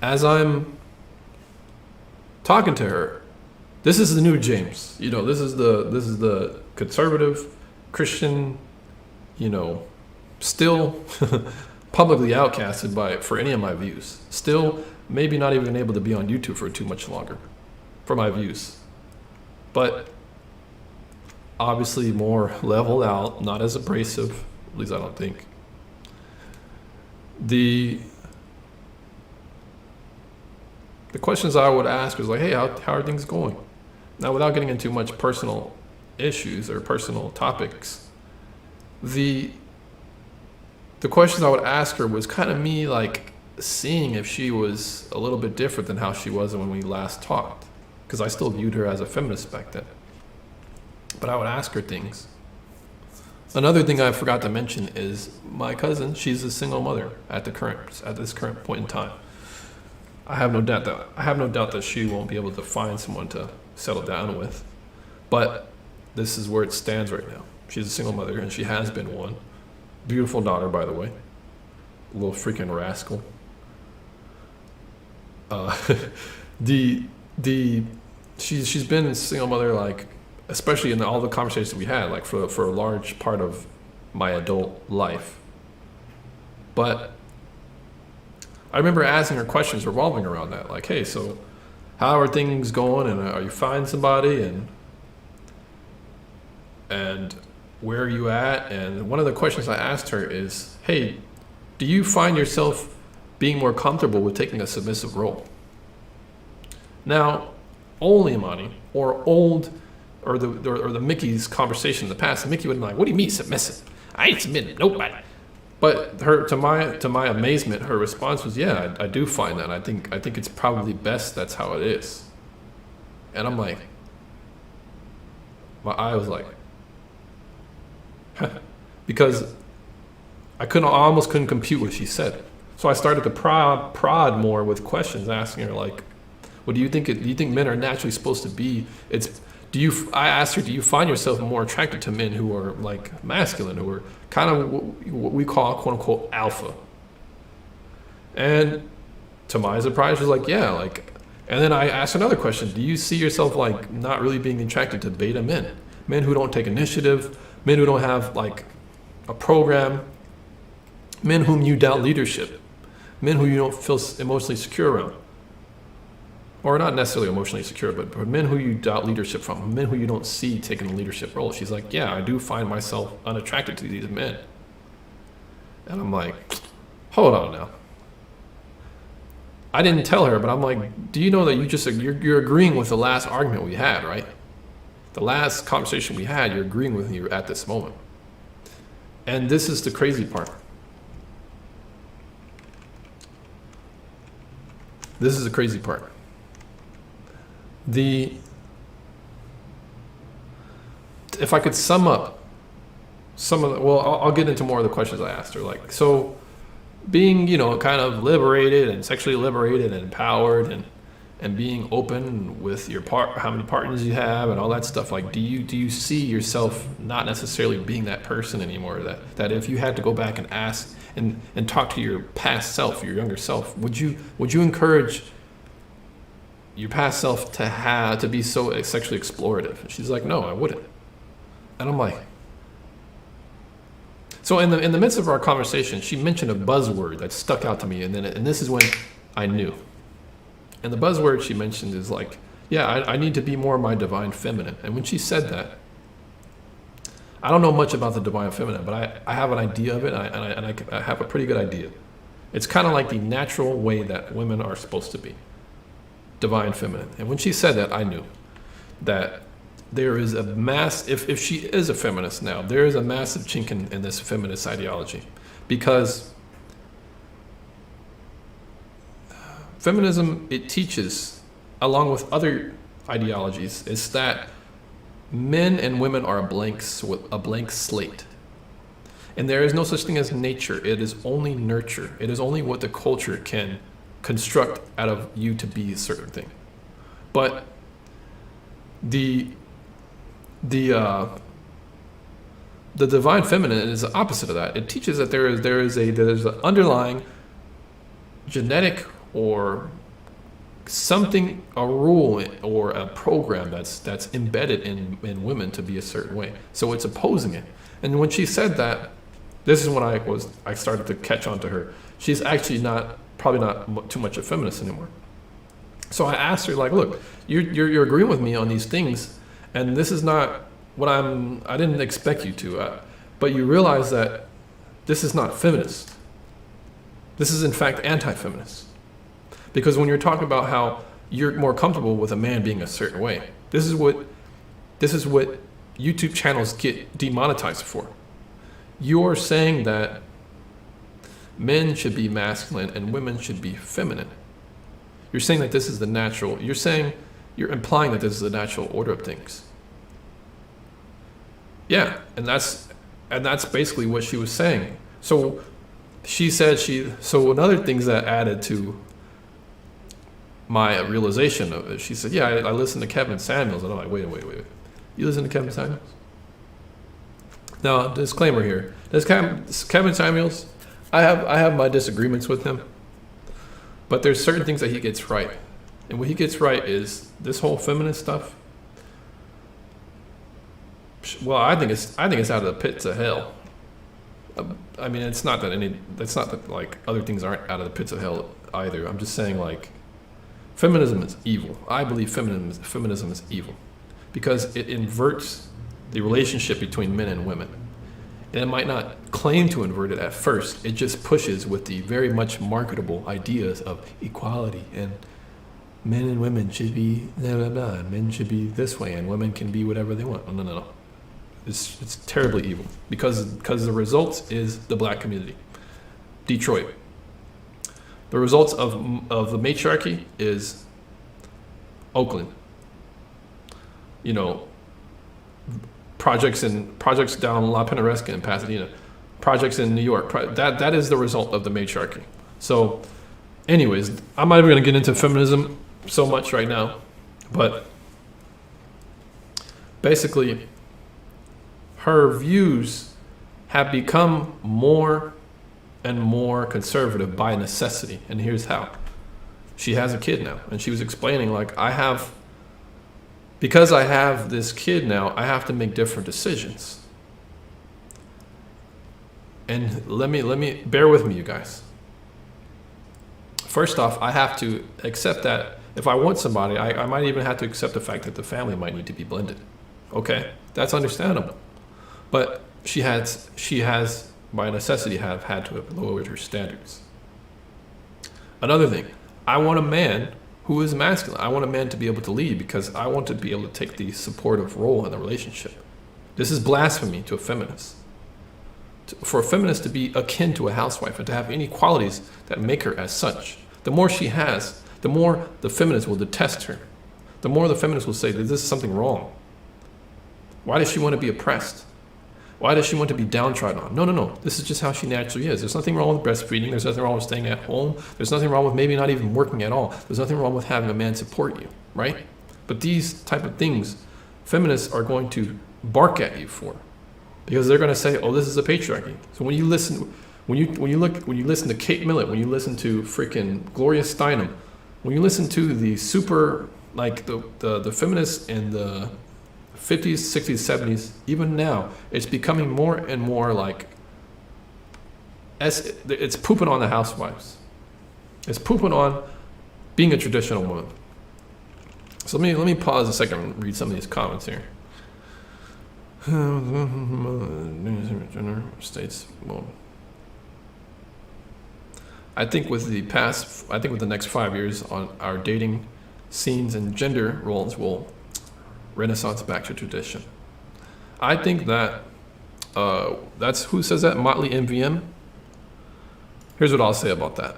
as I'm talking to her, this is the new James. You know, this is the conservative Christian, you know, still publicly outcasted for any of my views. Still maybe not even able to be on YouTube for too much longer for my views. But obviously more leveled out, not as abrasive, at least I don't think. The questions I would ask was like, hey, how are things going? Now, without getting into much personal issues or personal topics, the questions I would ask her was kind of me like seeing if she was a little bit different than how she was when we last talked, because I still viewed her as a feminist back then. But I would ask her things. Another thing I forgot to mention is my cousin. She's a single mother at this current point in time. I have no doubt that she won't be able to find someone to settle down with. But this is where it stands right now. She's a single mother, and she has been one. Beautiful daughter, by the way. A little freaking rascal. She's been a single mother, like, especially in all the conversations we had, like for a large part of my adult life. But I remember asking her questions revolving around that, like, hey, so how are things going, and are you finding somebody, and where are you at? And one of the questions I asked her is, hey, do you find yourself being more comfortable with taking a submissive role? Now, old Imani or the Mickey's conversation in the past, Mickey would be like, what do you mean submissive? I ain't submitting to nobody. But to my amazement, her response was, yeah, I do find that. I think it's probably best that's how it is. And I'm like, my eye was like, because I almost couldn't compute what she said. So I started to prod more with questions, asking her like, well, do you think men are naturally supposed to be? I asked her, do you find yourself more attracted to men who are like masculine, who are kind of what we call quote unquote alpha? And to my surprise, she was like, yeah, like. And then I asked another question: do you see yourself like not really being attracted to beta men who don't take initiative, men who don't have like a program, men whom you doubt leadership, men who you don't feel emotionally secure around? Or not necessarily emotionally secure, but men who you doubt leadership from, men who you don't see taking a leadership role. She's like, yeah, I do find myself unattracted to these men. And I'm like, hold on now. I didn't tell her, but I'm like, do you know that you're agreeing with the last argument we had, right? The last conversation we had, you're agreeing with you at this moment. And this is the crazy part. This is the crazy part. If I could sum up some of the, well, I'll get into more of the questions I asked her. Like, so being, kind of liberated and sexually liberated and empowered and being open with your how many partners you have and all that stuff. Like, do you see yourself not necessarily being that person anymore? That if you had to go back and ask and talk to your past self, your younger self, would you encourage your past self to be so sexually explorative? And she's like, no, I wouldn't. And I'm like, so in the midst of our conversation, she mentioned a buzzword that stuck out to me, and this is when I knew. And the buzzword she mentioned is like, yeah, I need to be more my divine feminine. And when she said that, I don't know much about the divine feminine, but I have an idea of it, and I have a pretty good idea. It's kind of like the natural way that women are supposed to be, divine feminine. And when she said that, I knew that there is a if she is a feminist now, there is a massive chink in this feminist ideology, because feminism, it teaches, along with other ideologies, is that men and women are a blank slate. And there is no such thing as nature. It is only nurture. It is only what the culture can construct out of you to be a certain thing. But the divine feminine is the opposite of that. It teaches that there's an underlying genetic or something, a rule or a program that's embedded in women to be a certain way. So it's opposing it. And when she said that, this is when I started to catch on to her. She's actually probably not too much a feminist anymore. So I asked her, like, look, you're agreeing with me on these things, and this is not what I didn't expect you to, but you realize that this is not feminist. This is in fact anti-feminist. Because when you're talking about how you're more comfortable with a man being a certain way, this is what YouTube channels get demonetized for. You're saying that men should be masculine and women should be feminine. You're saying that this is the natural. You're implying that this is the natural order of things. Yeah, and that's basically what she was saying. So she said so another things that added to my realization of it, she said, yeah, I listen to Kevin Samuels. And I'm like, wait. You listen to Kevin Samuels? Now, disclaimer here. Kevin Samuels, I have my disagreements with him, but there's certain things that he gets right. And what he gets right is this whole feminist stuff. Well, I think it's out of the pits of hell. I mean, it's not that like other things aren't out of the pits of hell either. I'm just saying, like, feminism is evil. I believe feminism is evil because it inverts the relationship between men and women. And it might not claim to invert it at first. It just pushes with the very much marketable ideas of equality and men and women should be blah, blah, blah, and men should be this way and women can be whatever they want. No. It's terribly evil because the results is the black community. Detroit. The results of the matriarchy is Oakland. You know, projects down La Pinnaresca in Pasadena, projects in New York. That is the result of the matriarchy. So, anyways, I'm not even going to get into feminism so much right now, but basically, her views have become more and more conservative by necessity. And here's how. She has a kid now, and she was explaining, like, because I have this kid now, I have to make different decisions. And let me bear with me, you guys. First off, I have to accept that if I want somebody, I might even have to accept the fact that the family might need to be blended. Okay, that's understandable. But she has by necessity have had to have lowered her standards. Another thing, I want a man who is masculine. I want a man to be able to lead because I want to be able to take the supportive role in the relationship. This is blasphemy to a feminist. For a feminist to be akin to a housewife and to have any qualities that make her as such. The more she has, the more the feminist will detest her. The more the feminist will say that this is something wrong. Why does she want to be oppressed? Why does she want to be downtrodden on? No. This is just how she naturally is. There's nothing wrong with breastfeeding. There's nothing wrong with staying at home. There's nothing wrong with maybe not even working at all. There's nothing wrong with having a man support you, right? But these type of things, feminists are going to bark at you for, because they're going to say, "Oh, this is a patriarchy." So when you listen to Kate Millett, when you listen to freaking Gloria Steinem, when you listen to the super like the feminists in the 50s, 60s, 70s, even now, it's becoming more and more like it's pooping on the housewives. It's pooping on being a traditional woman. So let me pause a second and read some of these comments here. States, well, I think with the next 5 years on our dating scenes and gender roles will renaissance back to tradition. I think that that's who says that? Motley MVM. Here's what I'll say about that.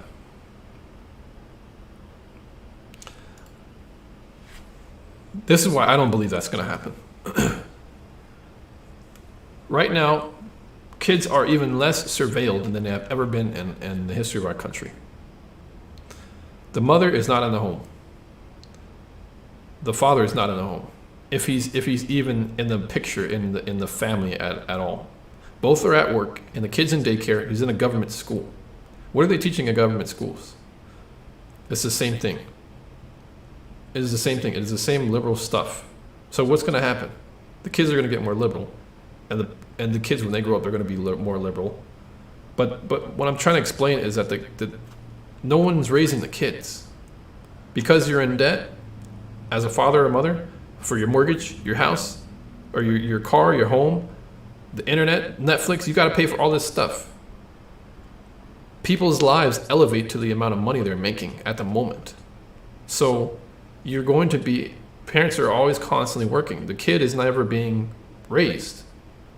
This is why I don't believe that's going to happen. Right now, kids are even less surveilled than they have ever been in the history of our country. The mother is not in the home. The father is not in the home. If he's even in the picture in the family at all. Both are at work, and the kid's in daycare. He's in a government school. What are they teaching in government schools? It's the same thing. It is the same thing. It is the same liberal stuff. So what's going to happen? The kids are going to get more liberal, and the kids when they grow up they're going to be more liberal. But what I'm trying to explain is that no one's raising the kids because you're in debt as a father or mother for your mortgage, your house, or your car, your home, the internet, Netflix. You got to pay for all this stuff. People's lives elevate to the amount of money they're making at the moment. So you're going to be, parents are always constantly working. The kid is never being raised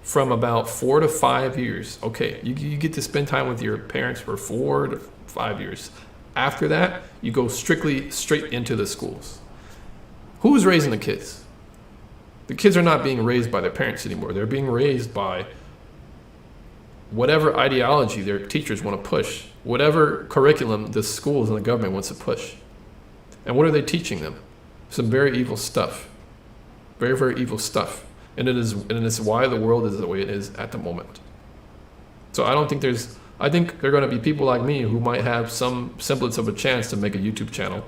from about 4 to 5 years. Okay, you get to spend time with your parents for 4 to 5 years. After that, you go straight into the schools. Who's raising the kids? The kids are not being raised by their parents anymore. They're being raised by whatever ideology their teachers want to push, whatever curriculum the schools and the government wants to push. And what are they teaching them? Some very evil stuff. Very, very evil stuff. And it is why the world is the way it is at the moment. So I think there are going to be people like me who might have some semblance of a chance to make a YouTube channel.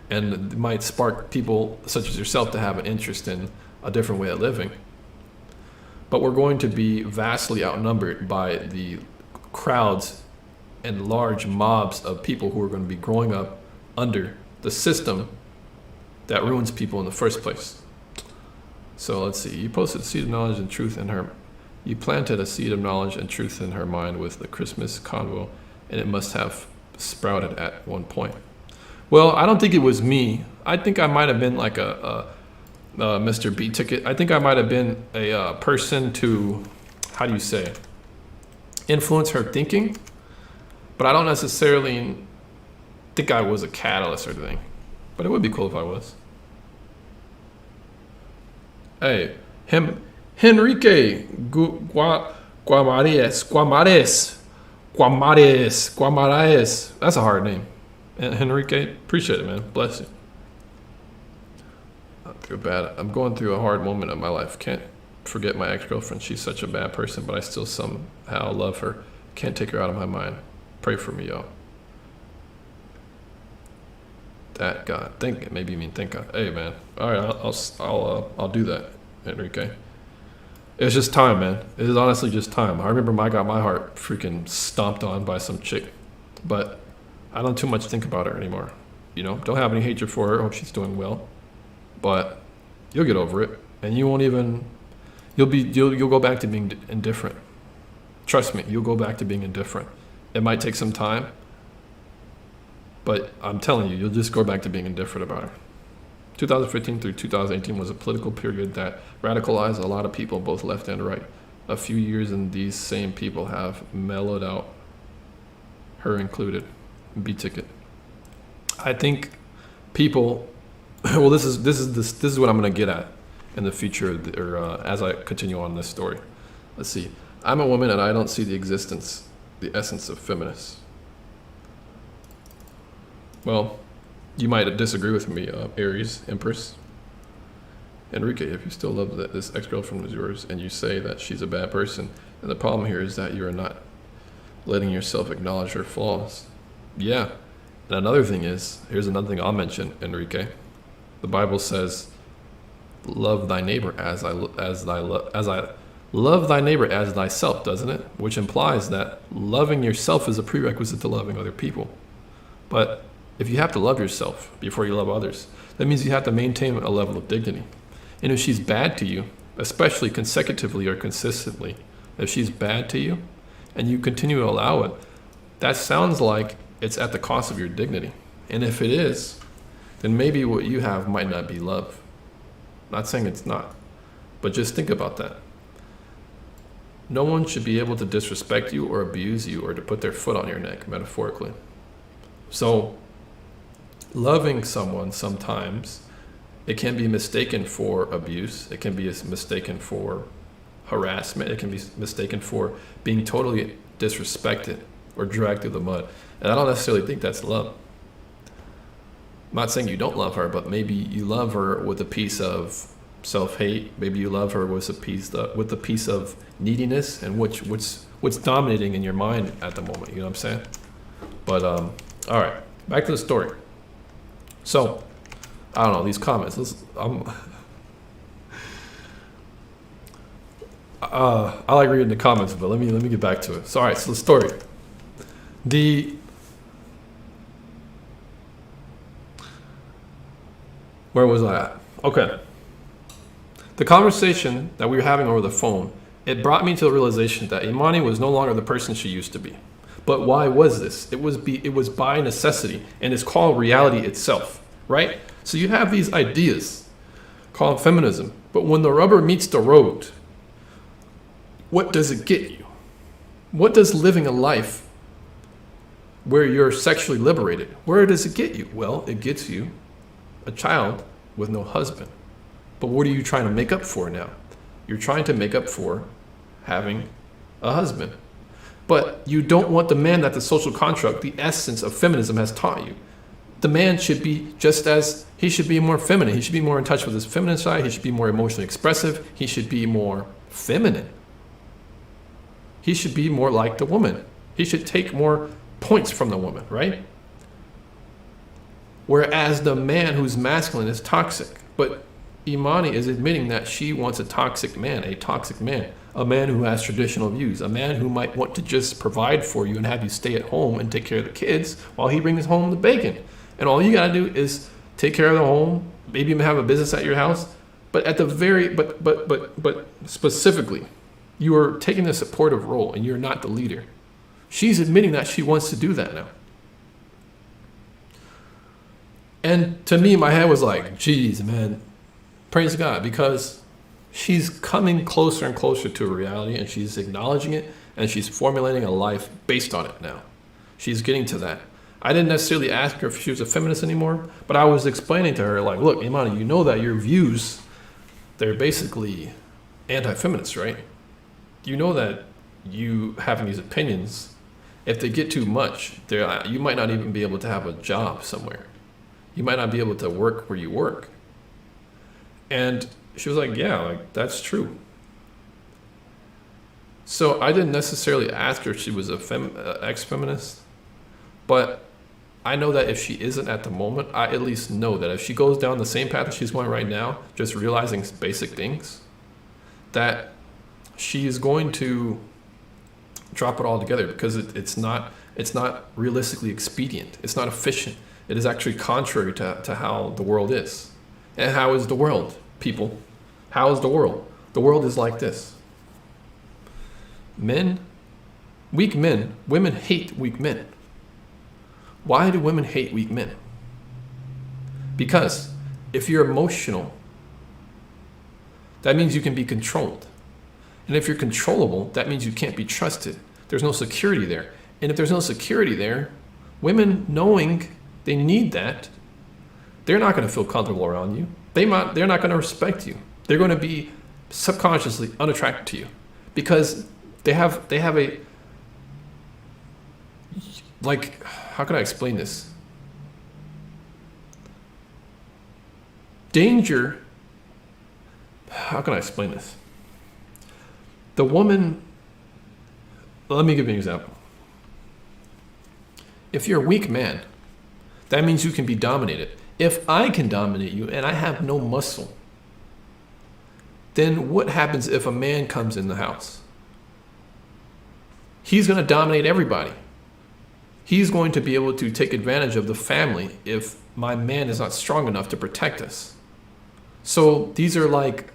And it might spark people such as yourself to have an interest in a different way of living. But we're going to be vastly outnumbered by the crowds and large mobs of people who are going to be growing up under the system that ruins people in the first place. So let's see. You posted a seed of knowledge and truth in her. You planted a seed of knowledge and truth in her mind with the Christmas convo, and it must have sprouted at one point. Well, I don't think it was me. I think I might have been like a Mr. B ticket. I think I might have been a person to, how do you say, influence her thinking. But I don't necessarily think I was a catalyst or anything. But it would be cool if I was. Hey, Henrique Guamares. That's a hard name. Henrique, appreciate it, man. Bless you. I feel bad. I'm going through a hard moment of my life. Can't forget my ex-girlfriend. She's such a bad person, but I still somehow love her. Can't take her out of my mind. Pray for me, yo. That God, think. Maybe you mean think. Hey, man. All right, I'll do that, Enrique. It's just time, man. It is honestly just time. I remember I got my heart freaking stomped on by some chick, but I don't too much think about her anymore. You know, don't have any hatred for her. Hope she's doing well, but you'll get over it, and you won't even. You'll go back to being indifferent. Trust me, you'll go back to being indifferent. It might take some time, but I'm telling you, you'll just go back to being indifferent about her. 2015 through 2018 was a political period that radicalized a lot of people, both left and right. A few years and these same people have mellowed out, her included. B-ticket. I think people, well, this is what I'm going to get at. in the future, or as I continue on this story. Let's see. I'm a woman and I don't see the essence of feminists. Well, you might disagree with me, Aries, Empress. Enrique, if you still love this ex-girlfriend of yours and you say that she's a bad person, then the problem here is that you are not letting yourself acknowledge her flaws. Yeah. And another thing is, here's another thing I'll mention, Enrique. The Bible says, love thy neighbor as I love thy neighbor as thyself, doesn't it? Which implies that loving yourself is a prerequisite to loving other people. But if you have to love yourself before you love others, that means you have to maintain a level of dignity. And if she's bad to you, especially consecutively or consistently, if she's bad to you and you continue to allow it, that sounds like it's at the cost of your dignity. And if it is, then maybe what you have might not be love. Not saying it's not, but just think about that. No one should be able to disrespect you or abuse you or to put their foot on your neck, metaphorically. So, loving someone sometimes, it can be mistaken for abuse. It can be mistaken for harassment. It can be mistaken for being totally disrespected or dragged through the mud. And I don't necessarily think that's love. I'm not saying you don't love her, but maybe you love her with a piece of self-hate. Maybe you love her with a piece of neediness and what's dominating in your mind at the moment. You know what I'm saying? But all right, back to the story. So I don't know these comments. I like reading the comments, but let me get back to it. So all right, so the story. Where was I at? Okay. The conversation that we were having over the phone, it brought me to the realization that Imani was no longer the person she used to be. But why was this? It was by necessity, and it's called reality itself, right? So you have these ideas called feminism, but when the rubber meets the road, what does it get you? What does living a life where you're sexually liberated, where does it get you? Well, it gets you a child with no husband. But what are you trying to make up for now? You're trying to make up for having a husband. But you don't want the man that the social construct, the essence of feminism has taught you. The man should be he should be more feminine. He should be more in touch with his feminine side. He should be more emotionally expressive. He should be more feminine. He should be more like the woman. He should take more points from the woman, right? Whereas the man who's masculine is toxic. But Imani is admitting that she wants a toxic man, a man who has traditional views, a man who might want to just provide for you and have you stay at home and take care of the kids while he brings home the bacon. And all you gotta do is take care of the home, maybe even have a business at your house. But at the but specifically, you are taking a supportive role and you're not the leader. She's admitting that she wants to do that now. And to me, my head was like, geez, man, praise God, because she's coming closer and closer to reality and she's acknowledging it and she's formulating a life based on it now. She's getting to that. I didn't necessarily ask her if she was a feminist anymore, but I was explaining to her, like, look, Imani, you know that your views, they're basically anti-feminist, right? You know that you having these opinions, if they get too much, you might not even be able to have a job somewhere. You might not be able to work where you work. And she was like, yeah, like that's true. So I didn't necessarily ask her if she was a ex-feminist, but I know that if she isn't at the moment, I at least know that if she goes down the same path that she's going right now, just realizing basic things, that she is going to drop it all together because it's not realistically expedient. It's not efficient. It is actually contrary to how the world is. And how is the world, people? How is the world? The world is like this. Weak men, women hate weak men. Why do women hate weak men? Because if you're emotional, that means you can be controlled. And if you're controllable, that means you can't be trusted. There's no security there. And if there's no security there, women knowing they need that, they're not going to feel comfortable around you. They're not going to respect you. They're going to be subconsciously unattracted to you because they have a, like, how can I explain this? Danger, how can I explain this? The woman, let me give you an example. If you're a weak man, that means you can be dominated. If I can dominate you and I have no muscle, then what happens if a man comes in the house? He's going to dominate everybody. He's going to be able to take advantage of the family if my man is not strong enough to protect us. So these are like,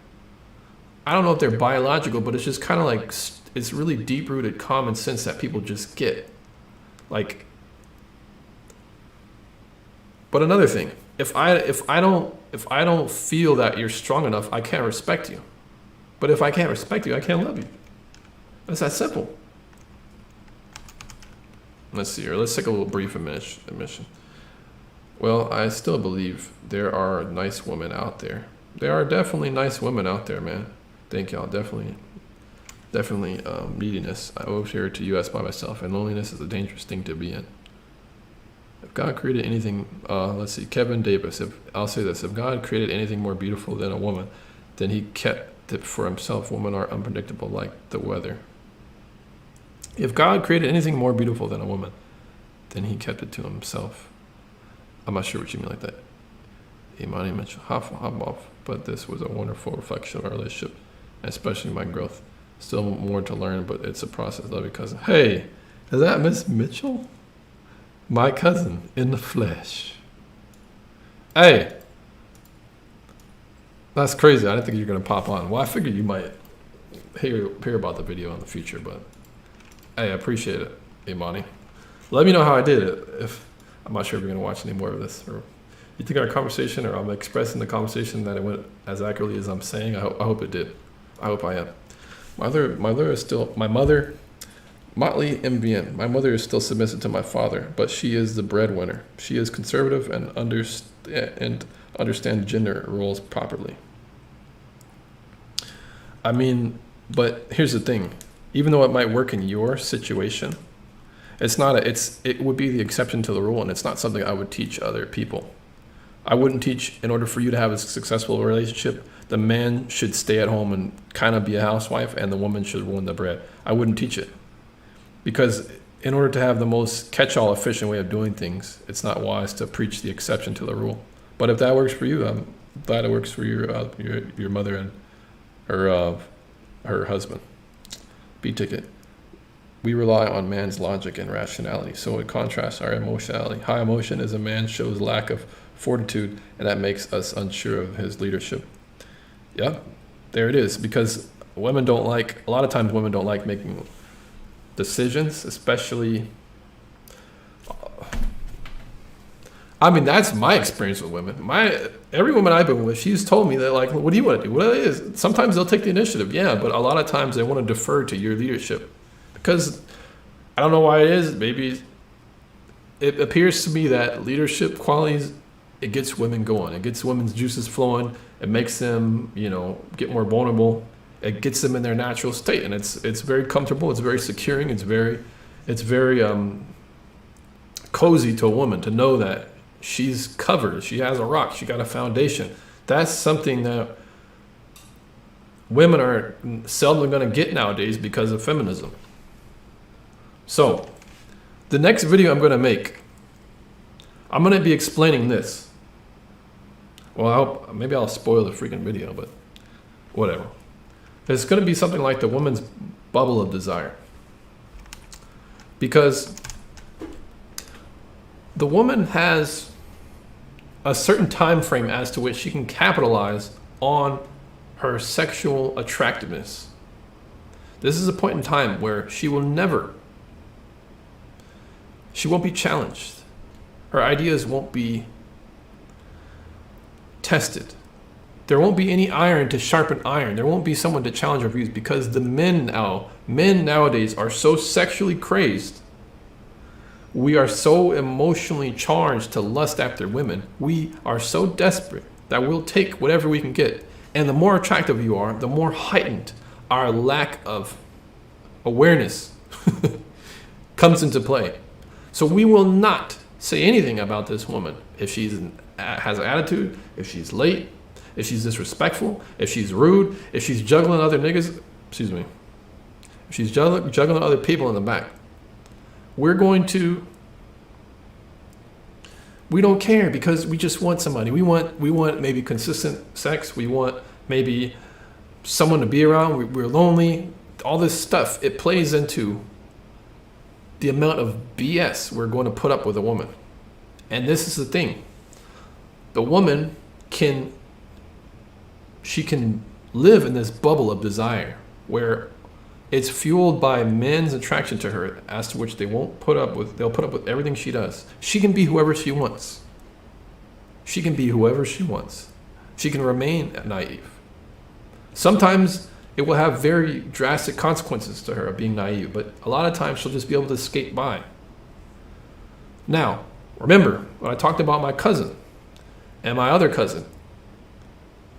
I don't know if they're biological, but it's just kind of like, it's really deep-rooted common sense that people just get. Like, but another thing, if I don't feel that you're strong enough, I can't respect you. But if I can't respect you, I can't love you. It's that simple. Let's see here. Let's take a little brief admission. Well, I still believe there are nice women out there. There are definitely nice women out there, man. Thank y'all. Definitely neediness. I moved here to U.S. by myself, and loneliness is a dangerous thing to be in. If God created anything, let's see, Kevin Davis, I'll say this, if God created anything more beautiful than a woman, then he kept it for himself. Women are unpredictable like the weather. If God created anything more beautiful than a woman, then he kept it to himself. I'm not sure what you mean like that. Imani mentioned half off, but this was a wonderful reflection of our relationship, especially my growth. Still more to learn, but it's a process. Love your cousin. Hey, is that Miss Mitchell? My cousin in the flesh. Hey, that's crazy. I didn't think you were gonna pop on. Well, I figured you might hear about the video in the future, but hey, I appreciate it, Imani. Let me know how I did it. If I'm not sure if you're gonna watch any more of this, or you think our conversation, or I'm expressing the conversation that it went as accurately as I'm saying. I hope it did. I hope I am. My mother is still my mother. Motley MVN. My mother is still submissive to my father, but she is the breadwinner. She is conservative and understand gender roles properly. I mean, but here's the thing. Even though it might work in your situation, it would be the exception to the rule, and it's not something I would teach other people. I wouldn't teach, in order for you to have a successful relationship, the man should stay at home and kind of be a housewife, and the woman should run the bread. I wouldn't teach it. Because in order to have the most catch-all efficient way of doing things, it's not wise to preach the exception to the rule. But if that works for you, I'm glad it works for your mother and her husband. B-ticket. We rely on man's logic and rationality, so it contrasts our emotionality. High emotion is a man shows lack of fortitude, and that makes us unsure of his leadership. Yeah, there it is. Because a lot of times women don't like making decisions, especially. I mean, that's my experience with women. Every woman I've been with, she's told me that, like, what do you want to do? What it is? Sometimes they'll take the initiative, yeah, but a lot of times they want to defer to your leadership, because I don't know why it is. Maybe it appears to me that leadership qualities, it gets women going. It gets women's juices flowing. It makes them, get more vulnerable. It gets them in their natural state, and it's very comfortable. It's very securing. It's very cozy to a woman to know that she's covered. She has a rock. She got a foundation. That's something that women are seldom going to get nowadays because of feminism. So, the next video I'm going to make, I'm going to be explaining this. Well, maybe I'll spoil the freaking video, but whatever. It's going to be something like the woman's bubble of desire. Because the woman has a certain time frame as to which she can capitalize on her sexual attractiveness. This is a point in time where she won't be challenged. Her ideas won't be tested. There won't be any iron to sharpen iron. There won't be someone to challenge her views, because the men nowadays are so sexually crazed. We are so emotionally charged to lust after women. We are so desperate that we'll take whatever we can get. And the more attractive you are, the more heightened our lack of awareness comes into play. So we will not say anything about this woman if she has an attitude, if she's late, if she's disrespectful, if she's rude, if she's juggling other niggas, if she's juggling other people in the back. We don't care because we just want somebody. We want maybe consistent sex. We want maybe someone to be around. We're lonely. All this stuff, it plays into the amount of BS we're going to put up with a woman. And this is the thing. The woman can live in this bubble of desire where it's fueled by men's attraction to her, as to which they'll put up with everything she does. She can be whoever she wants. She can remain naive. Sometimes it will have very drastic consequences to her of being naive, but a lot of times she'll just be able to skate by. Now, remember when I talked about my cousin and my other cousin,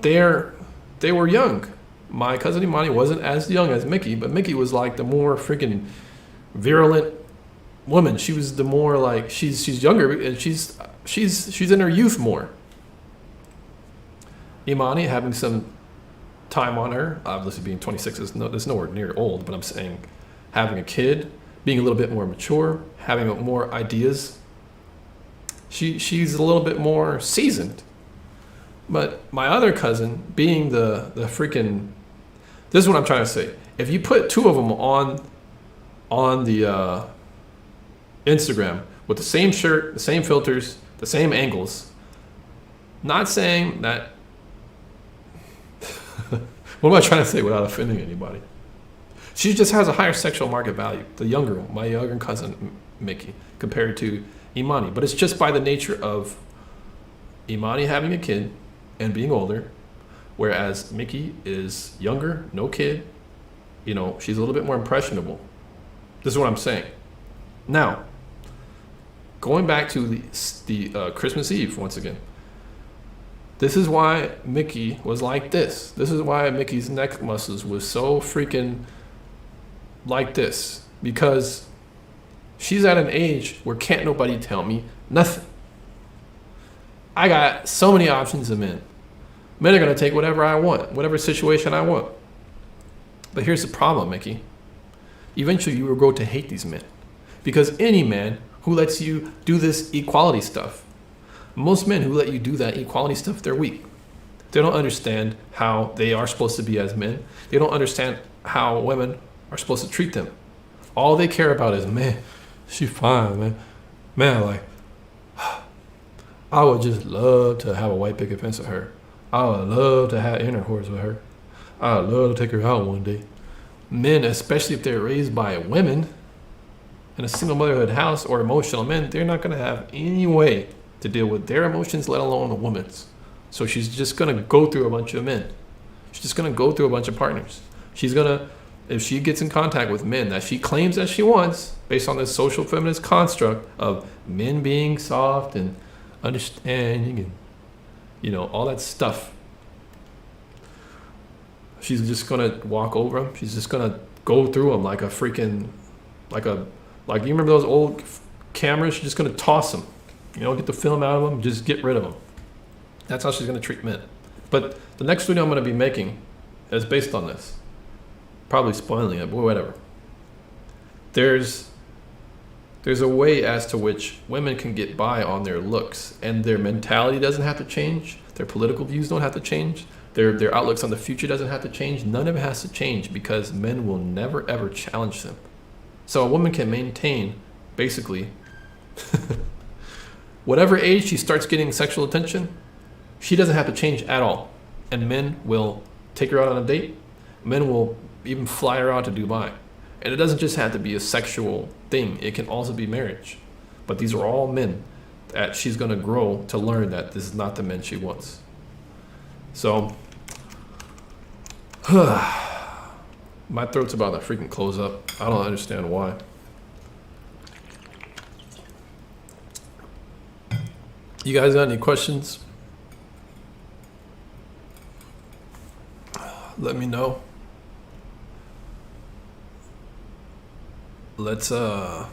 they were young. My cousin Imani wasn't as young as Mickey, but Mickey was like the more freaking virulent woman. She was the more like she's younger and she's in her youth more. Imani having some time on her, obviously being 26 is nowhere near old, but I'm saying having a kid, being a little bit more mature, having more ideas. She's a little bit more seasoned. But my other cousin, being the freaking, this is what I'm trying to say. If you put two of them on the Instagram with the same shirt, the same filters, the same angles, not saying that. What am I trying to say without offending anybody? She just has a higher sexual market value, my younger cousin Mickey, compared to Imani. But it's just by the nature of Imani having a kid and being older, whereas Mickey is younger, no kid. She's a little bit more impressionable. This is what I'm saying. Now, going back to the Christmas Eve once again. This is why Mickey was like this. This is why Mickey's neck muscles was so freaking like this. Because she's at an age where can't nobody tell me nothing. I got so many options of men. Men are going to take whatever I want, whatever situation I want. But here's the problem, Mickey. Eventually you will grow to hate these men. Because any man who lets you do this equality stuff, most men who let you do that equality stuff, they're weak. They don't understand how they are supposed to be as men. They don't understand how women are supposed to treat them. All they care about is, man, she fine, man. Man, like, I would just love to have a white picket fence with her. I would love to have intercourse with her. I would love to take her out one day. Men, especially if they're raised by women in a single motherhood house or emotional men, they're not going to have any way to deal with their emotions, let alone a woman's. So she's just going to go through a bunch of men. She's just going to go through a bunch of partners. She's going to, if she gets in contact with men that she claims that she wants, based on this social feminist construct of men being soft and understanding and, all that stuff, she's just going to walk over them. She's just going to go through them like a freaking, like you remember those old cameras? She's just going to toss them. Get the film out of them, just get rid of them. That's how she's going to treat men. But the next video I'm going to be making is based on this. Probably spoiling it, but whatever. There's a way as to which women can get by on their looks, and their mentality doesn't have to change. Their political views don't have to change. Their outlooks on the future doesn't have to change. None of it has to change because men will never, ever challenge them. So a woman can maintain, basically, whatever age she starts getting sexual attention, she doesn't have to change at all. And men will take her out on a date. Men will even fly her out to Dubai. And it doesn't just have to be a sexual thing. It can also be marriage. But these are all men that she's going to grow to learn that this is not the men she wants. So, my throat's about to freaking close up. I don't understand why. You guys got any questions? Let me know. Let's if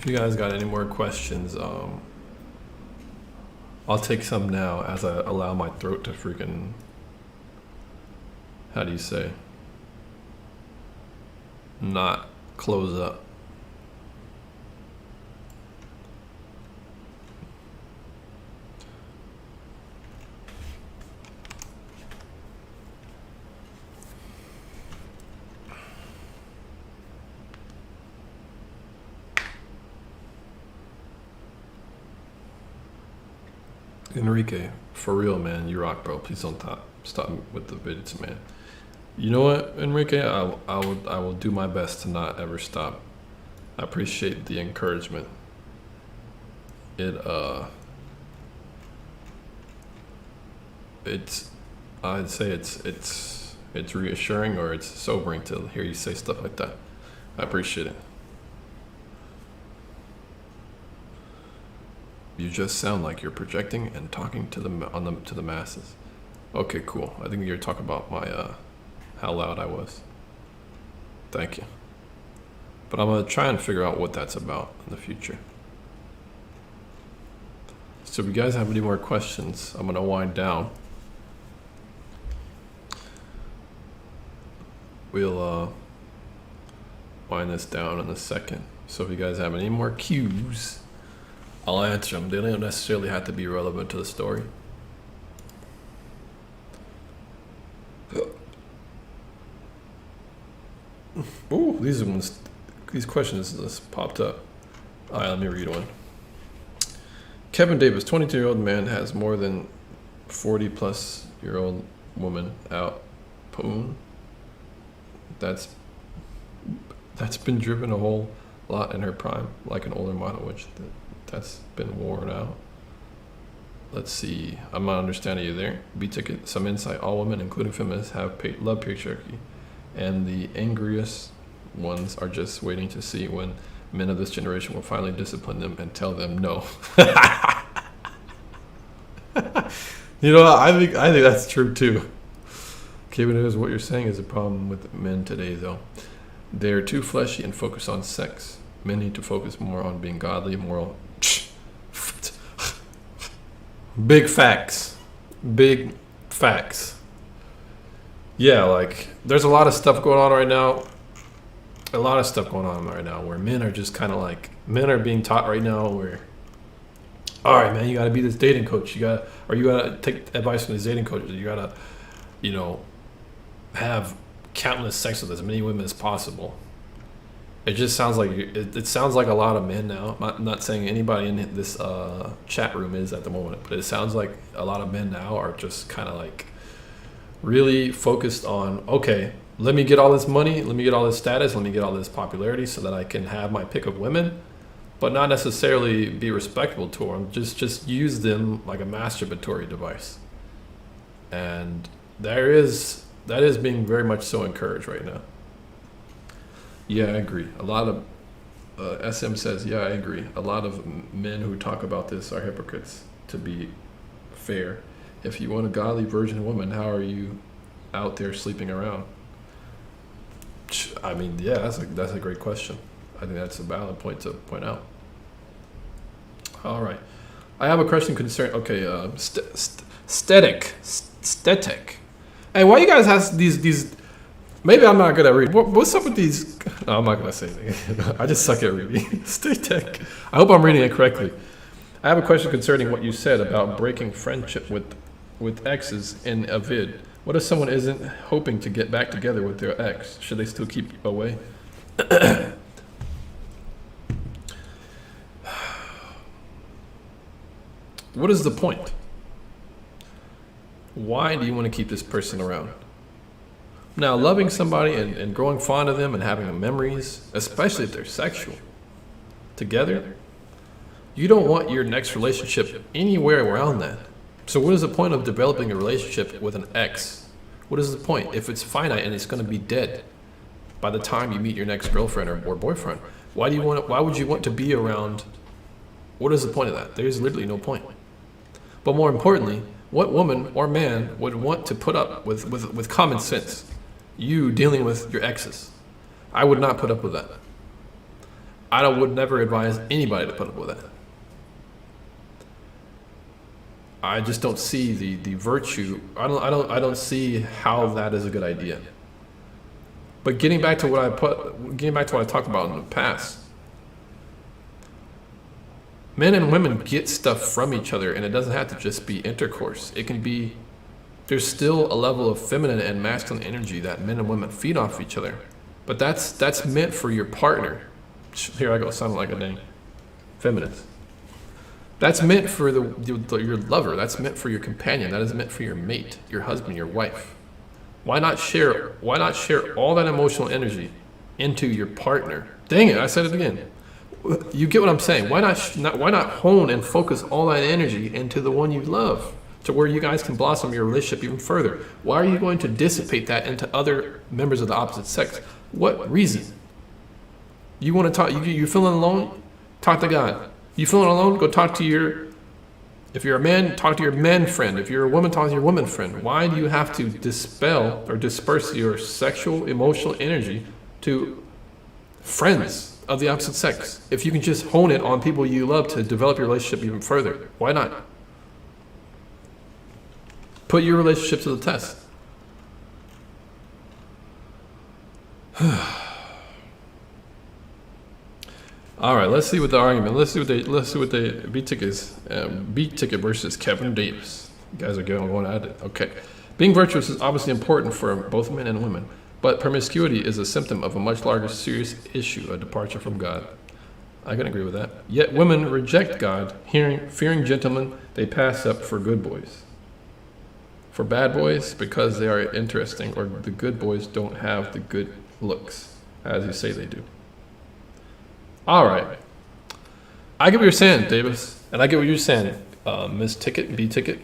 you guys got any more questions, I'll take some now as I allow my throat to freaking, how do you say, not close up. Enrique, for real, man, you rock, bro. Please don't stop with the vids, man. You know what, Enrique? I will do my best to not ever stop. I appreciate the encouragement. I'd say it's reassuring, or it's sobering to hear you say stuff like that. I appreciate it. You just sound like you're projecting and talking to the masses. Okay, cool. I think you're talking about my how loud I was. Thank you. But I'm gonna try and figure out what that's about in the future. So if you guys have any more questions, I'm gonna wind down. We'll wind this down in a second. So if you guys have any more cues, I'll answer them. They don't necessarily have to be relevant to the story. Ooh, these questions just popped up. All right, let me read one. Kevin Davis, 22-year-old man has more than 40-plus-year-old woman out. Poon. That's been driven a whole lot in her prime, like an older model, which that's been worn out. Let's see. I'm not understanding you there. B-ticket, some insight. All women, including feminists, love patriarchy, and the angriest ones are just waiting to see when men of this generation will finally discipline them and tell them no. You know, I think that's true too. Kevin, what you're saying is a problem with men today, though. They're too fleshy and focused on sex. Men need to focus more on being godly, moral. Big facts. Big facts. Yeah, like, there's a lot of stuff going on right now. Where men are just kind of like, men are being taught right now where, all right, man, you got to be this dating coach. You got to take advice from these dating coaches. You got to, have countless sex with as many women as possible. It just sounds like it sounds like a lot of men now. I'm not saying anybody in this chat room is at the moment, but it sounds like a lot of men now are just kind of like really focused on, okay, let me get all this money, let me get all this status, let me get all this popularity so that I can have my pick of women, but not necessarily be respectable to them. Just use them like a masturbatory device. And that is being very much so encouraged right now. Yeah, I agree. A lot of SM says, yeah, I agree. A lot of men who talk about this are hypocrites, to be fair. If you want a godly virgin woman, how are you out there sleeping around? I mean, yeah, that's a great question. I think that's a valid point to point out. All right. I have a question concerning, okay, static. Hey, why you guys have these? Maybe I'm not good at reading. What's up with these? No, I'm not gonna say anything. I just suck at reading. Stay tech. I hope I'm reading it correctly. I have a question concerning what you said about breaking friendship with exes in a vid. What if someone isn't hoping to get back together with their ex? Should they still keep away? What is the point? Why do you want to keep this person around? Now, loving somebody and growing fond of them and having memories, especially if they're sexual, together, you don't want your next relationship anywhere around that. So what is the point of developing a relationship with an ex? What is the point if it's finite and it's going to be dead by the time you meet your next girlfriend or boyfriend? Why would you want to be around? What is the point of that? There's literally no point. But more importantly, What woman or man would want to put up with common sense? You dealing with your exes. I would not put up with that. I would never advise anybody to put up with that. I just don't see the virtue. I don't see how that is a good idea. But getting back to what I talked about in the past, men and women get stuff from each other, and it doesn't have to just be intercourse. It can be, there's still a level of feminine and masculine energy that men and women feed off each other. But that's meant for your partner. Here I go, sounding like a dang feminist. That's meant for your lover. That's meant for your companion. That is meant for your mate, your husband, your wife. Why not share all that emotional energy into your partner? Dang it, I said it again. You get what I'm saying? Why not hone and focus all that energy into the one you love, to where you guys can blossom your relationship even further? Why are you going to dissipate that into other members of the opposite sex? What reason? You want to talk? You feeling alone? Talk to God. You feeling alone? Go talk to if you're a man, talk to your man friend. If you're a woman, talk to your woman friend. Why do you have to dispel or disperse your sexual, emotional energy to friends of the opposite sex if you can just hone it on people you love to develop your relationship even further? Why not? Put your relationship to the test. All right, let's see what the argument. Let's see what the beat ticket is. Beat ticket versus Kevin Davis. You guys are going at it. Okay. Being virtuous is obviously important for both men and women, but promiscuity is a symptom of a much larger serious issue, a departure from God. I can agree with that. Yet women reject God, fearing gentlemen they pass up for good boys. For bad boys, because they are interesting, or the good boys don't have the good looks, as you say they do. All right. I get what you're saying, Davis, and I get what you're saying, Miss Ticket, B Ticket.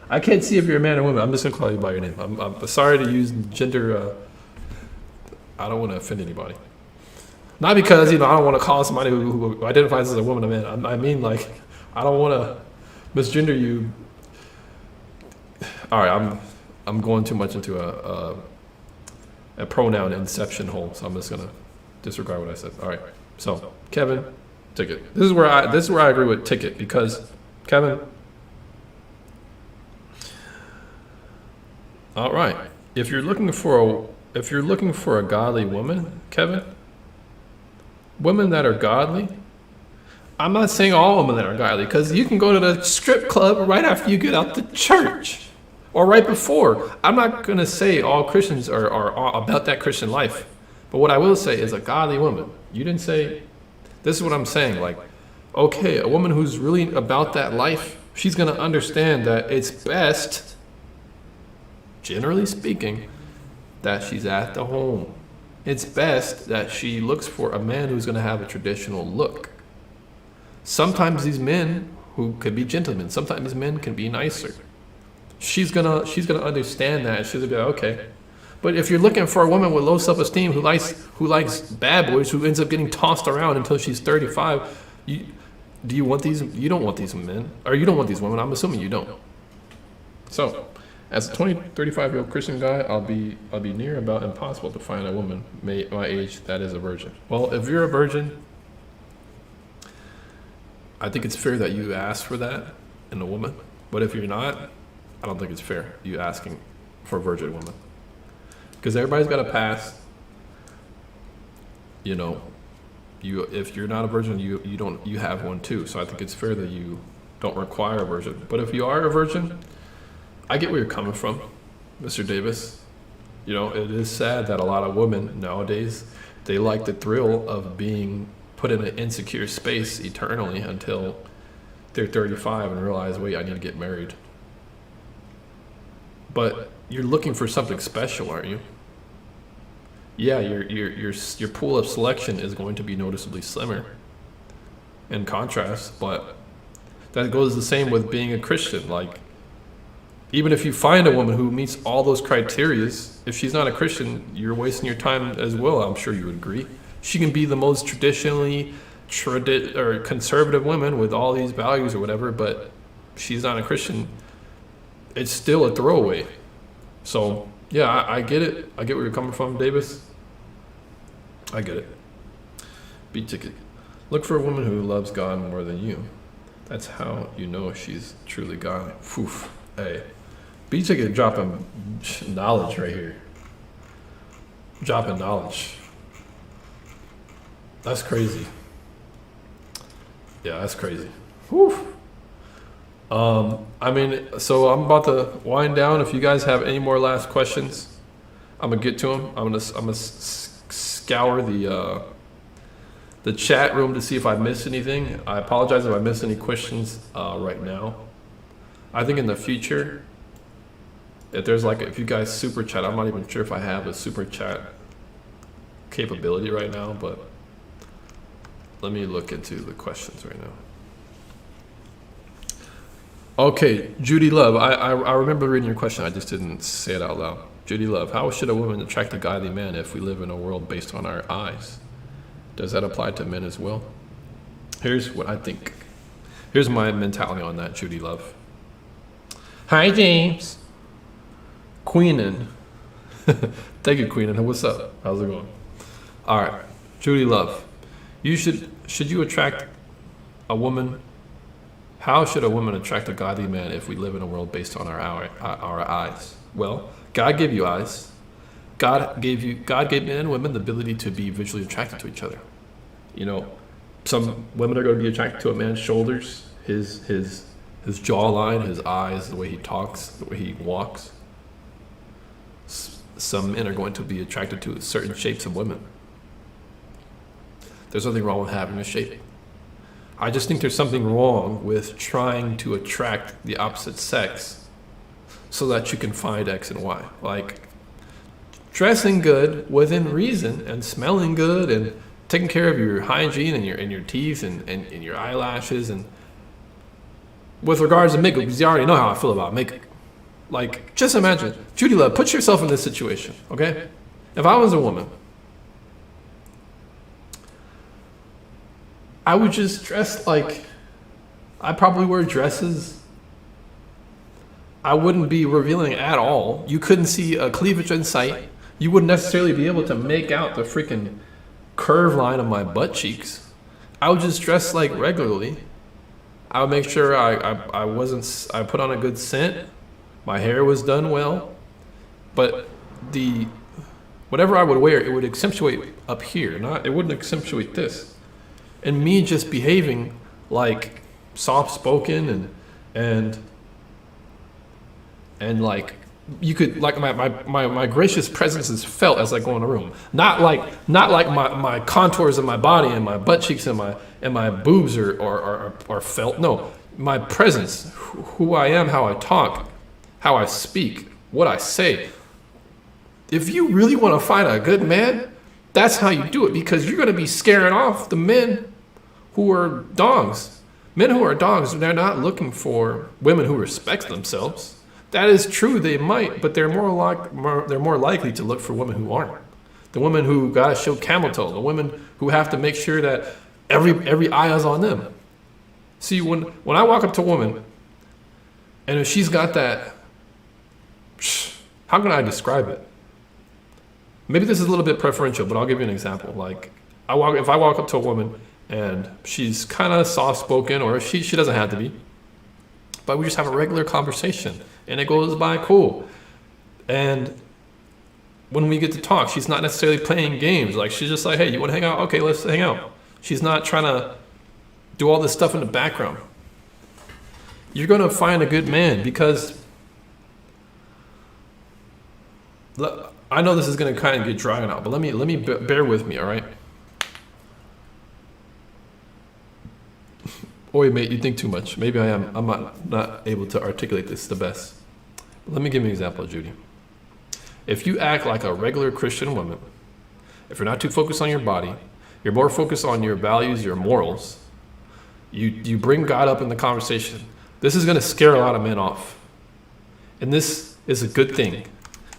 I can't see if you're a man or woman. I'm just gonna call you by your name. I'm sorry to use gender. I don't want to offend anybody. Not because I don't want to call somebody who identifies as a woman a man. I mean, like, I don't want to misgender you. All right, I'm going too much into a pronoun inception hole, so I'm just gonna disregard what I said. All right. So, Kevin, Ticket. This is where I agree with Ticket, because Kevin. All right. If you're looking for a godly woman, Kevin, women that are godly. I'm not saying all women that are godly, because you can go to the strip club right after you get out the church, or right before. I'm not gonna say all Christians are about that Christian life. But what I will say is a godly woman. You didn't say, this is what I'm saying. Like, okay, a woman who's really about that life, she's going to understand that it's best, generally speaking, that she's at the home. It's best that she looks for a man who's going to have a traditional look. Sometimes these men who could be gentlemen, sometimes these men can be nicer. She's gonna understand that. She's gonna be like, okay. But if you're looking for a woman with low self-esteem who likes bad boys, who ends up getting tossed around until she's 35, do you want these? You don't want these men, or you don't want these women. I'm assuming you don't. So, as a 35-year-old Christian guy, I'll be near about impossible to find a woman my age that is a virgin. Well, if you're a virgin, I think it's fair that you ask for that in a woman. But if you're not, I don't think it's fair you asking for a virgin woman. Because everybody's got a past. If you're not a virgin, you have one too. So I think it's fair that you don't require a virgin. But if you are a virgin, I get where you're coming from, Mr. Davis. It is sad that a lot of women nowadays, they like the thrill of being put in an insecure space eternally until they're 35 and realize, wait, I need to get married. But you're looking for something special, aren't you? Yeah, your pool of selection is going to be noticeably slimmer in contrast, but that goes the same with being a Christian. Like, even if you find a woman who meets all those criteria, if she's not a Christian, you're wasting your time as well. I'm sure you would agree. She can be the most traditionally conservative woman with all these values or whatever, but she's not a Christian, it's still a throwaway. So yeah, I get it. I get where you're coming from, Davis. I get it. Beat ticket. Look for a woman who loves God more than you. That's how you know she's truly godly. Oof. Hey, beat ticket dropping knowledge right here. Dropping knowledge. That's crazy. Yeah, that's crazy. Whew. I mean, so I'm about to wind down. If you guys have any more last questions, I'm gonna get to them. I'm gonna scour the chat room to see if I missed anything. I apologize if I missed any questions right now. I think in the future, if you guys super chat, I'm not even sure if I have a super chat capability right now, but let me look into the questions right now. Okay, Judy Love, I remember reading your question, I just didn't say it out loud. Judy Love, how should a woman attract a godly man if we live in a world based on our eyes? Does that apply to men as well? Here's what I think. Here's my mentality on that, Judy Love. Hi, James. Queenan. Thank you, Queenan. What's up? How's it going? All right, Judy Love. Should you attract a woman? How should a woman attract a godly man if we live in a world based on our eyes? Well, God gave you eyes. God gave men and women the ability to be visually attracted to each other. You know, some women are going to be attracted to a man's shoulders, his jawline, his eyes, the way he talks, the way he walks. Some men are going to be attracted to certain shapes of women. There's nothing wrong with having a shape. I just think there's something wrong with trying to attract the opposite sex so that you can find X and Y. Like dressing good within reason and smelling good and taking care of your hygiene and your teeth and your eyelashes, and with regards to makeup, because you already know how I feel about makeup. Like, just imagine, Judy Love, put yourself in this situation, okay? If I was a woman, I would just dress like, I probably wear dresses. I wouldn't be revealing at all. You couldn't see a cleavage in sight. You wouldn't necessarily be able to make out the freaking curve line of my butt cheeks. I would just dress like regularly. I would make sure I put on a good scent. My hair was done well. But whatever I would wear, it would accentuate up here. It wouldn't accentuate this. And me just behaving like soft-spoken and like you could, like my gracious presence is felt as I go in the room. Not like my contours of my body and my butt cheeks and my boobs are felt. No, my presence, who I am, how I talk, how I speak, what I say. If you really want to find a good man, that's how you do it, because you're going to be scaring off the men who are dogs. Men who are dogs, they're not looking for women who respect themselves. That is true, they might, but they're more likely to look for women who aren't. The women who gotta show camel toe, the women who have to make sure that every eye is on them. See, when I walk up to a woman, and if she's got that, how can I describe it? Maybe this is a little bit preferential, but I'll give you an example. Like, if I walk up to a woman and she's kind of soft-spoken, or she doesn't have to be, but we just have a regular conversation and it goes by cool. And when we get to talk, she's not necessarily playing games. Like, she's just like, hey, you want to hang out? Okay, let's hang out. She's not trying to do all this stuff in the background. You're going to find a good man, because I know this is going to kind of get drawn out, but let me bear with me, all right? Oi, mate, you think too much. Maybe I am. I'm not able to articulate this the best. Let me give you an example, Judy. If you act like a regular Christian woman, if you're not too focused on your body, you're more focused on your values, your morals, you bring God up in the conversation, this is going to scare a lot of men off. And this is a good thing.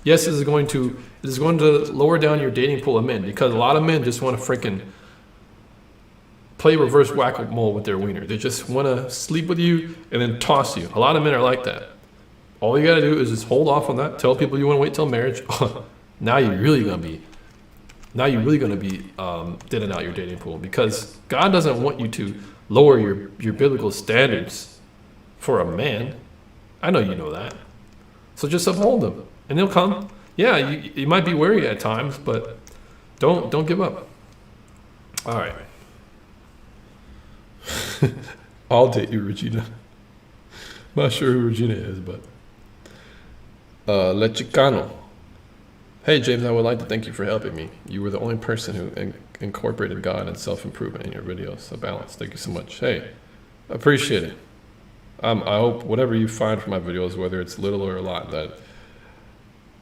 Yes, it is going to lower down your dating pool of men, because a lot of men just want to freaking play reverse whack-a-mole with their wiener. They just want to sleep with you and then toss you. A lot of men are like that. All you got to do is just hold off on that. Tell people you want to wait till marriage. Now you're really going to be thinning out your dating pool, because God doesn't want you to lower your biblical standards for a man. I know you know that. So just uphold them, and they'll come. Yeah, you might be wary at times, but don't give up. All right. I'll date you, Regina. Not sure who Regina is, but Le Chicano. Hey, James, I would like to thank you for helping me. You were the only person who incorporated God and self-improvement in your videos. So balance. Thank you so much. Hey, appreciate it. I hope whatever you find from my videos, whether it's little or a lot, that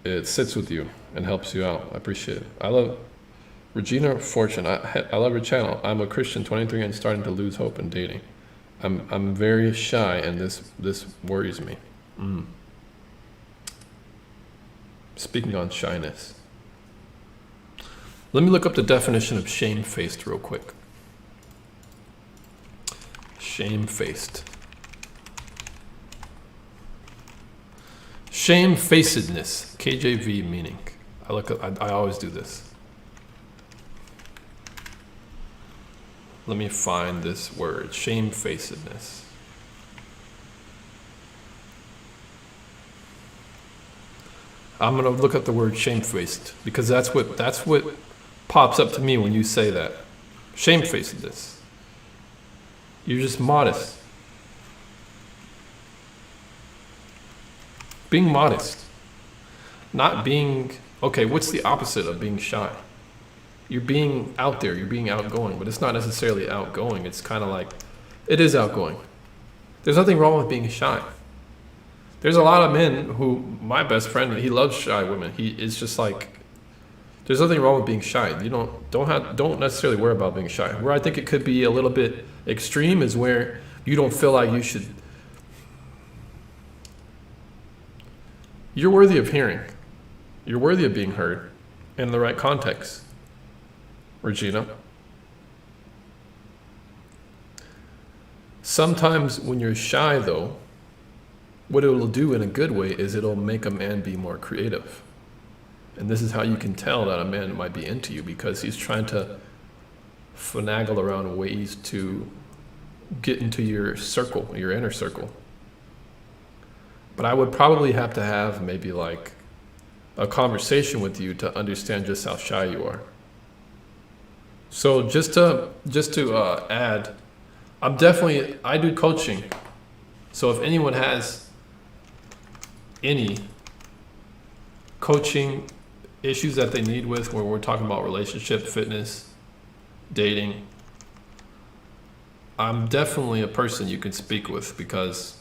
it sits with you and helps you out. I appreciate it. I love Regina Fortune. I love your channel. I'm a Christian, 23, and starting to lose hope in dating. I'm very shy, and this worries me. Speaking on shyness, let me look up the definition of shamefaced real quick. Shamefaced. Shamefacedness. KJV meaning. I always do this. Let me find this word. Shamefacedness. I'm gonna look up the word shamefaced, because that's what pops up to me when you say that. Shamefacedness. You're just modest. Being modest. Not being, okay, what's the opposite of being shy? You're being out there, you're being outgoing, but it's not necessarily outgoing. It's kind of like, it is outgoing. There's nothing wrong with being shy. There's a lot of men who, my best friend, he loves shy women. It's just like, there's nothing wrong with being shy. You don't necessarily worry about being shy. Where I think it could be a little bit extreme is where you don't feel like you should. You're worthy of hearing. You're worthy of being heard in the right context, Regina. Sometimes when you're shy, though, what it will do in a good way is it'll make a man be more creative. And this is how you can tell that a man might be into you, because he's trying to finagle around ways to get into your circle, your inner circle. But I would probably have to have maybe like a conversation with you to understand just how shy you are. So just to add, I do coaching. So if anyone has any coaching issues that they need with, where we're talking about relationship, fitness, dating, I'm definitely a person you can speak with, because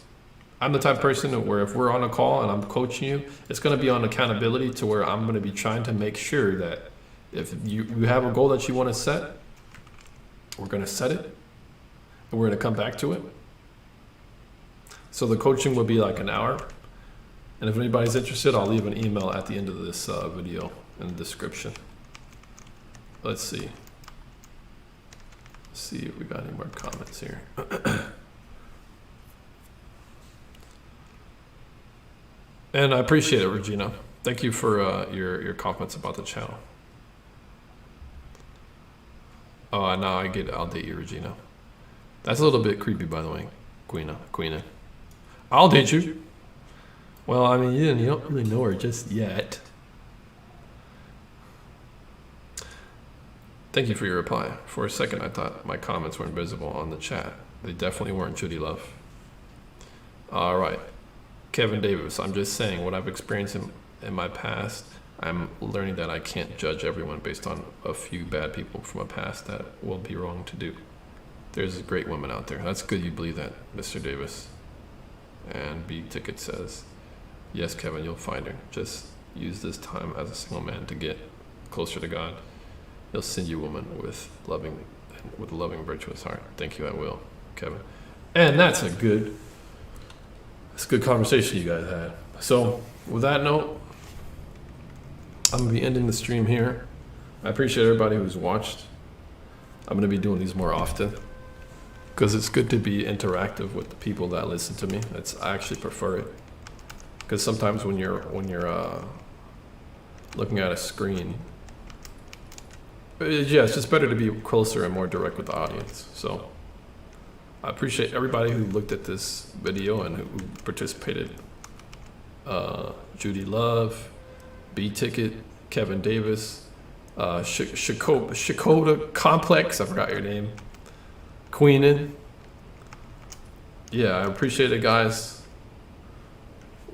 I'm the type of person where if we're on a call and I'm coaching you, it's going to be on accountability, to where I'm going to be trying to make sure that if you have a goal that you want to set, we're going to set it and we're going to come back to it. So the coaching will be like an hour. And if anybody's interested, I'll leave an email at the end of this video in the description. Let's see. Let's see if we got any more comments here. And I appreciate it, Regina. Thank you for your comments about the channel. Oh, now I get it. I'll date you, Regina. That's a little bit creepy, by the way, Queena. I'll date you. Well, I mean, you don't really know her just yet. Thank you for your reply. For a second, I thought my comments were invisible on the chat. They definitely weren't, Judy Love. All right. Kevin Davis, I'm just saying what I've experienced in my past. I'm learning that I can't judge everyone based on a few bad people from a past that will be wrong to do. There's great women out there. That's good you believe that, Mr. Davis. And B Ticket says, yes, Kevin, you'll find her. Just use this time as a single man to get closer to God. He'll send you a woman with a loving, virtuous heart. Thank you, I will, Kevin. And that's a good conversation you guys had. So with that note, I'm gonna be ending the stream here. I appreciate everybody who's watched. I'm gonna be doing these more often. because it's good to be interactive with the people that listen to me. I actually prefer it, because sometimes when you're looking at a screen, it's just better to be closer and more direct with the audience. So I appreciate everybody who looked at this video and who participated. Judy Love, B Ticket, Kevin Davis, Shakota Complex, I forgot your name, Queenan. Yeah, I appreciate it, guys.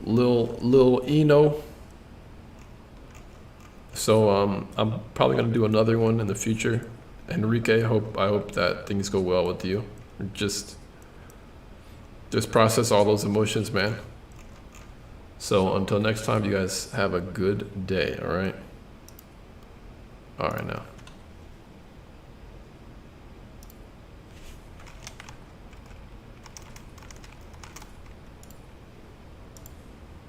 Lil Eno. So I'm probably gonna do another one in the future. Enrique, I hope that things go well with you. Just process all those emotions, man. So until next time, you guys have a good day, all right? All right now.